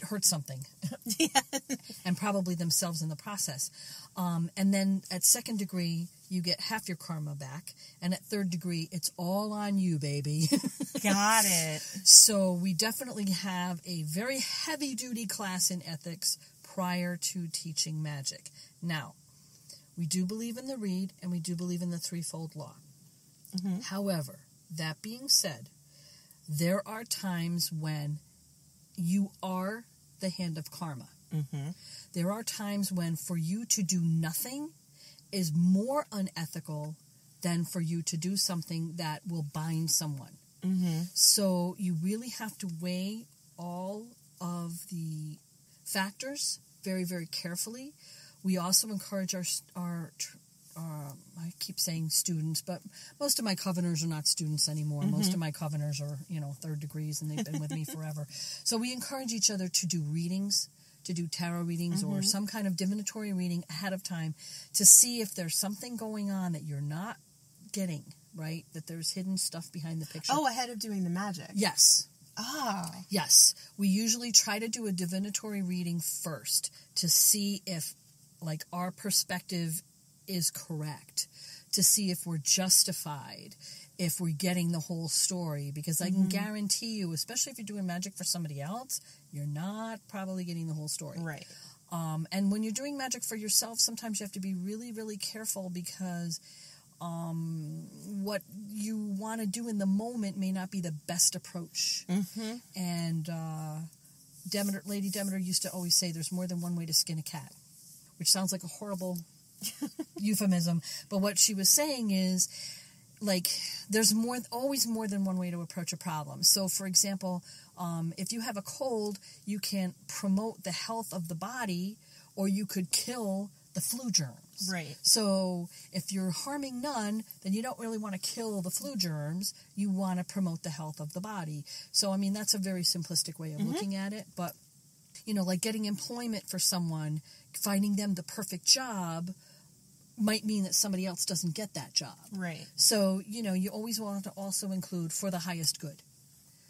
hurt something, and probably themselves in the process. And then at second degree, you get half your karma back, and at third degree, it's all on you, baby. Got it. So we definitely have a very heavy-duty class in ethics prior to teaching magic. Now, we do believe in the reed, and we do believe in the threefold law. However, that being said, there are times when you are the hand of karma. There are times when for you to do nothing is more unethical than for you to do something that will bind someone. So you really have to weigh all of the factors very, very carefully. We also encourage our I keep saying students, but most of my covenors are not students anymore. Most of my covenors are, third degrees, and they've been with me forever. So we encourage each other to do readings, to do tarot readings or some kind of divinatory reading ahead of time to see if there's something going on that you're not getting, right? That there's hidden stuff behind the picture. Oh, ahead of doing the magic. Yes. Ah. Yes. We usually try to do a divinatory reading first to see if, our perspective is correct, to see if we're justified, if we're getting the whole story, because I can guarantee you, especially if you're doing magic for somebody else, you're not probably getting the whole story. Right. And when you're doing magic for yourself, sometimes you have to be really, really careful, because what you want to do in the moment may not be the best approach. And Lady Demeter used to always say there's more than one way to skin a cat, which sounds like a horrible euphemism, but what she was saying is, there's always more than one way to approach a problem. So, for example, if you have a cold, you can promote the health of the body, or you could kill the flu germs. Right. So, if you're harming none, then you don't really want to kill the flu germs. You want to promote the health of the body. So, that's a very simplistic way of looking at it, but getting employment for someone, finding them the perfect job might mean that somebody else doesn't get that job. Right. So, you always want to also include for the highest good.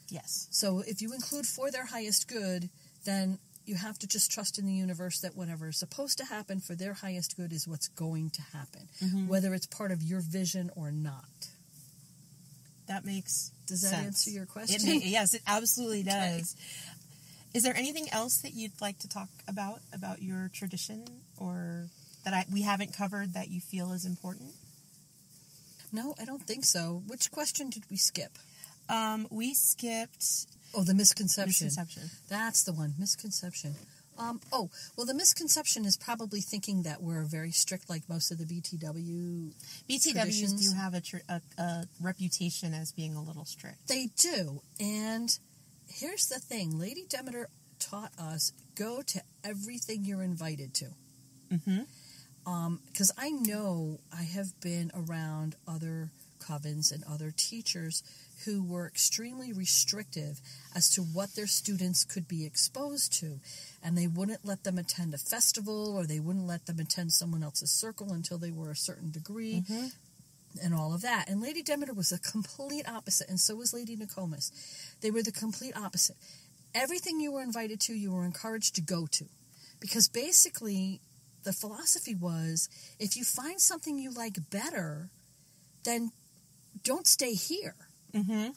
Yes. So if you include for their highest good, then you have to just trust in the universe that whatever is supposed to happen for their highest good is what's going to happen, whether it's part of your vision or not. That makes Does that sense. Answer your question? Yes, it absolutely does. Okay. Is there anything else that you'd like to talk about your tradition, or that we haven't covered that you feel is important? No, I don't think so. Which question did we skip? We skipped... Oh, the misconception. Misconception. That's the one, misconception. The misconception is probably thinking that we're very strict, like most of the BTW BTWs traditions. do have a reputation as being a little strict. They do, and here's the thing. Lady Demeter taught us, go to everything you're invited to. Because I know I have been around other covens and other teachers who were extremely restrictive as to what their students could be exposed to. And they wouldn't let them attend a festival, or they wouldn't let them attend someone else's circle until they were a certain degree, and all of that. And Lady Demeter was the complete opposite, and so was Lady Nokomis. They were the complete opposite. Everything you were invited to, you were encouraged to go to. Because basically, the philosophy was, if you find something you like better, then don't stay here.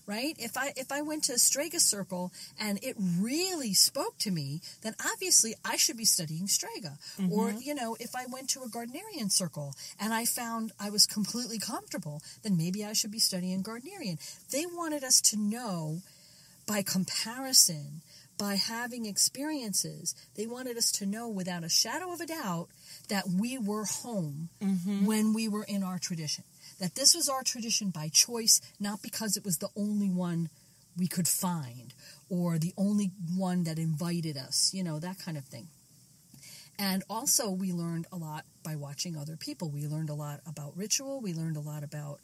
Right? If I went to a Strega circle and it really spoke to me, then obviously I should be studying Strega. Or, if I went to a Gardnerian circle and I found I was completely comfortable, then maybe I should be studying Gardnerian. They wanted us to know by comparison, by having experiences, they wanted us to know without a shadow of a doubt that we were home when we were in our tradition. That this was our tradition by choice, not because it was the only one we could find or the only one that invited us, that kind of thing. And also we learned a lot by watching other people. We learned a lot about ritual. We learned a lot about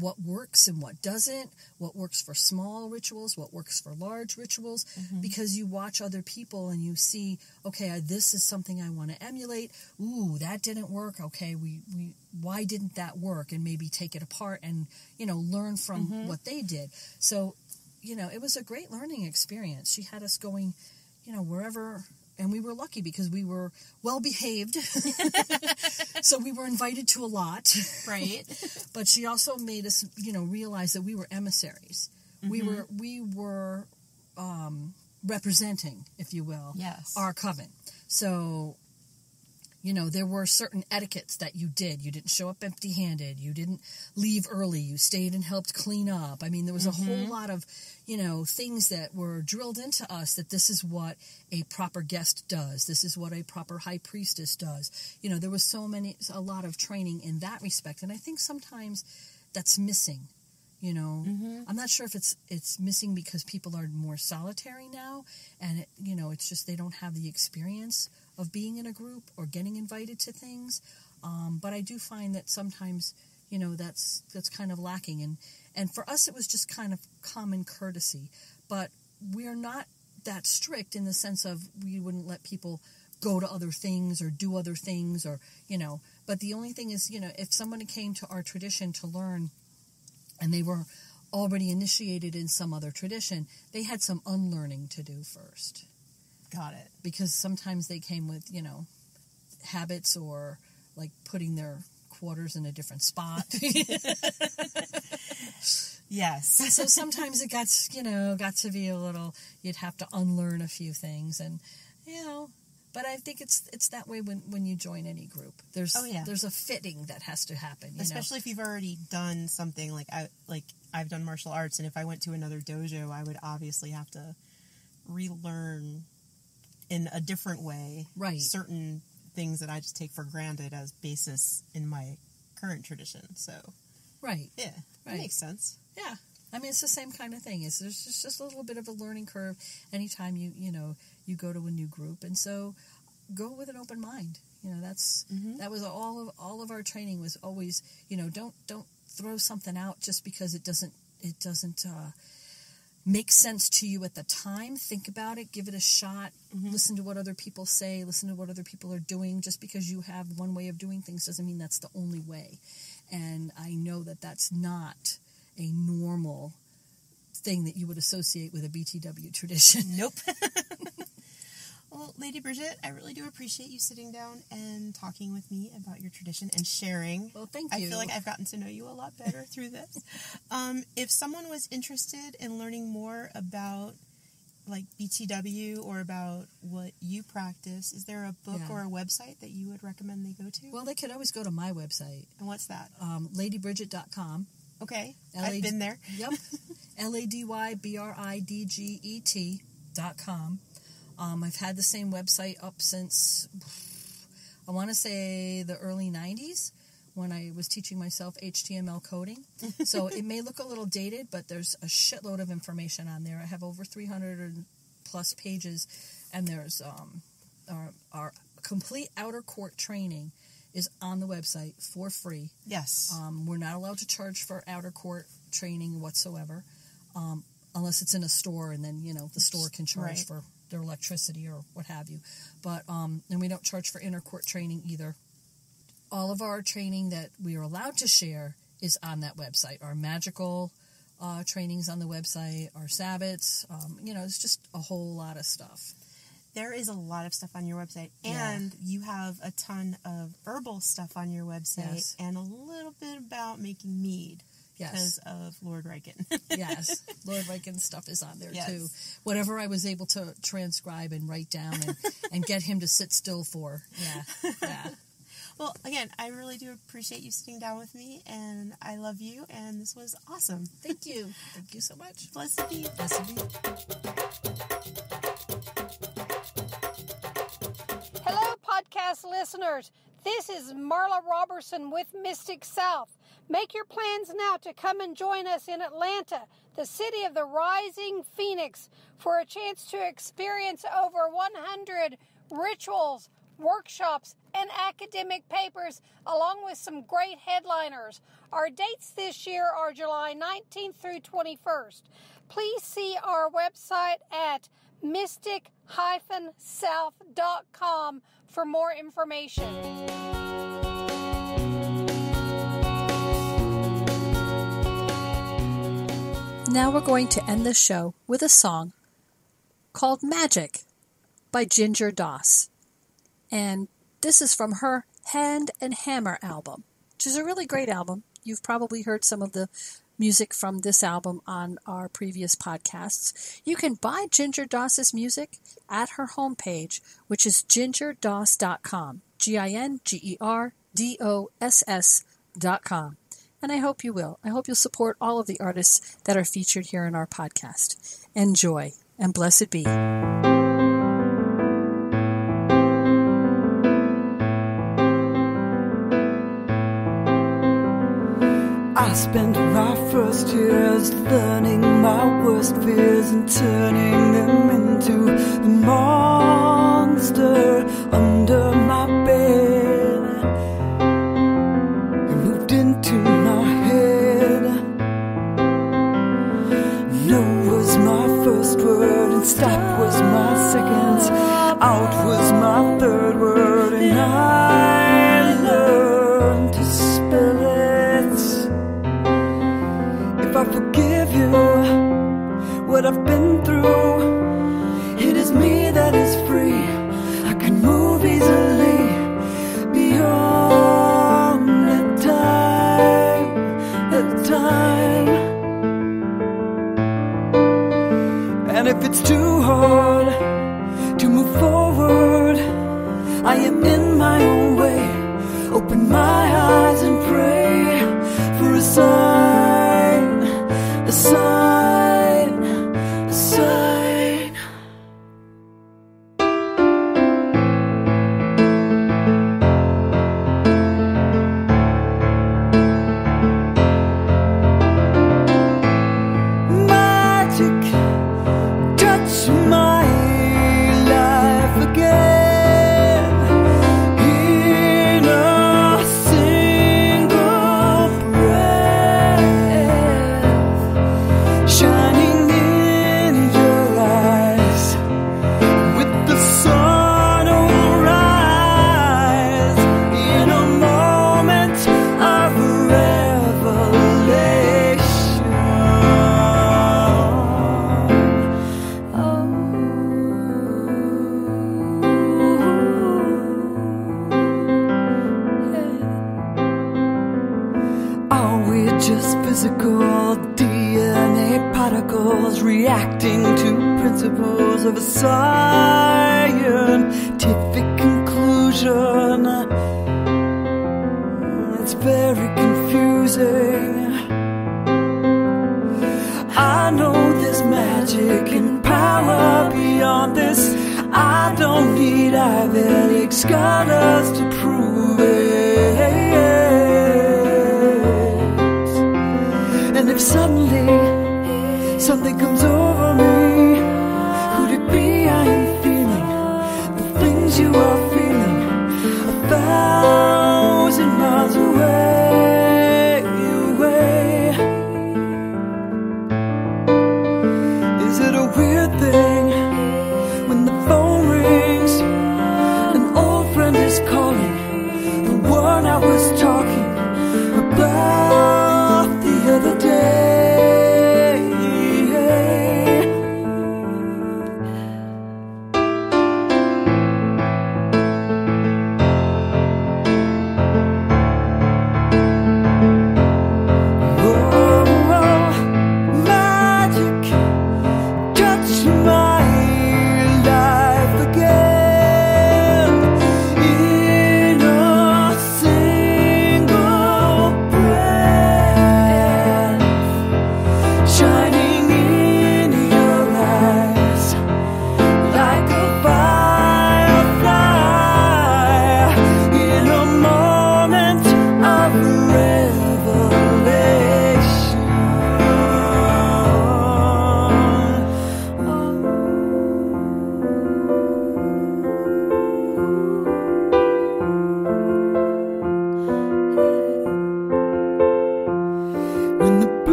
what works and what doesn't, what works for small rituals, what works for large rituals, because you watch other people and you see, okay, this is something I want to emulate. Ooh, that didn't work. Okay, why didn't that work? And maybe take it apart and, learn from what they did. So, it was a great learning experience. She had us going, wherever. And we were lucky because we were well behaved. So we were invited to a lot. Right. But she also made us, realize that we were emissaries. We were representing, if you will, our coven. So, there were certain etiquettes that you did. You didn't show up empty-handed. You didn't leave early. You stayed and helped clean up. I mean, there was a whole lot of, things that were drilled into us that this is what a proper guest does. This is what a proper high priestess does. There was a lot of training in that respect. And I think sometimes that's missing. I'm not sure if it's missing because people are more solitary now, and it's just they don't have the experience of being in a group or getting invited to things. But I do find that sometimes that's kind of lacking, and for us it was just kind of common courtesy. But we're not that strict in the sense of we wouldn't let people go to other things or do other things or But the only thing is if somebody came to our tradition to learn, and they were already initiated in some other tradition, they had some unlearning to do first. Got it. Because sometimes they came with, habits or like putting their quarters in a different spot. Yes. So sometimes it got to be a little, you'd have to unlearn a few things and, but I think it's that way when you join any group. There's a fitting that has to happen. Especially if you've already done something like I've done martial arts, and if I went to another dojo, I would obviously have to relearn in a different way certain things that I just take for granted as basis in my current tradition. So that makes sense. Yeah. I mean, it's the same kind of thing. There's just a little bit of a learning curve anytime you go to a new group, and so go with an open mind. That was all of our training was always don't throw something out just because it doesn't make sense to you at the time. Think about it, give it a shot, listen to what other people say, listen to what other people are doing. Just because you have one way of doing things doesn't mean that's the only way. And I know that that's not a normal thing that you would associate with a BTW tradition. Nope. Well, Lady Bridget, I really do appreciate you sitting down and talking with me about your tradition and sharing. Well, thank you. I feel like I've gotten to know you a lot better through this. If someone was interested in learning more about like BTW or about what you practice, is there a book or a website that you would recommend they go to? Well, they could always go to my website. And what's that? LadyBridget.com. Okay, I've been there. Yep. LadyBridget.com. I've had the same website up since, I want to say, the early 90s when I was teaching myself HTML coding. So it may look a little dated, but there's a shitload of information on there. I have over 300 plus pages, and there's our complete outer court training is on the website for free. Yes. We're not allowed to charge for outer court training whatsoever, unless it's in a store, and then, the store can charge for their electricity or what have you. But, and we don't charge for inner court training either. All of our training that we are allowed to share is on that website. Our magical trainings on the website, our Sabbats, it's just a whole lot of stuff. There is a lot of stuff on your website, and you have a ton of herbal stuff on your website, and a little bit about making mead because of Lord Riken. Yes, Lord Riken's stuff is on there too. Whatever I was able to transcribe and write down and get him to sit still for. Yeah. Well, again, I really do appreciate you sitting down with me, and I love you, and this was awesome. Thank you. Thank you so much. Blessed be. Blessed be. Hello, podcast listeners. This is Marla Robertson with Mystic South. Make your plans now to come and join us in Atlanta, the city of the rising phoenix, for a chance to experience over 100 rituals, workshops, and academic papers, along with some great headliners. Our dates this year are July 19th through 21st. Please see our website at mystic-south.com for more information. Now we're going to end the show with a song called Magic by Ginger Doss. And this is from her Hand and Hammer album, which is a really great album. You've probably heard some of the music from this album on our previous podcasts. You can buy Ginger Doss's music at her homepage, which is gingerdoss.com, GingerDoss.com. And I hope you will. I hope you'll support all of the artists that are featured here in our podcast. Enjoy, and blessed be. I spent my first years learning my worst fears and turning them into the monster under my bed. It moved into my head. No was my first word, and stop was my second. Out was my third word, and I learned to spell it. If I forgive you, what I've been through, it is me that is free. I can move easily beyond the time. And if it's too hard to move forward, I am in my own way. Open my eyes and pray for a sign, a sign, a sign. Magic, touch my life again in a single breath, shining in your eyes with the sun will rise in a moment of revelation. Are we just physical DNA particles reacting to principles of a scientific conclusion? It's very confusing. I know there's magic and power beyond this. I don't need Ivy League scholars to prove it. And if suddenly something comes over me, could it be I am feeling the things you are feeling? I found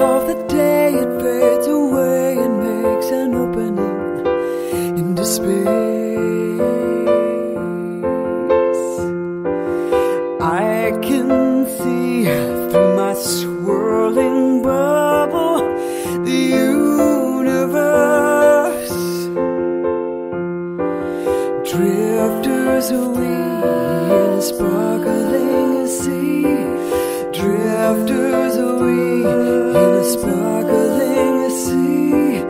of the day it fades away and makes an opening into space. I can see through my swirling bubble the universe. Drifters away in a sparkling sea. Drifters away in a sparkling sea.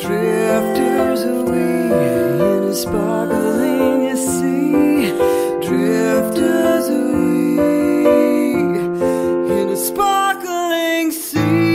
Drifters away in a sparkling sea. Drifters away in a sparkling sea.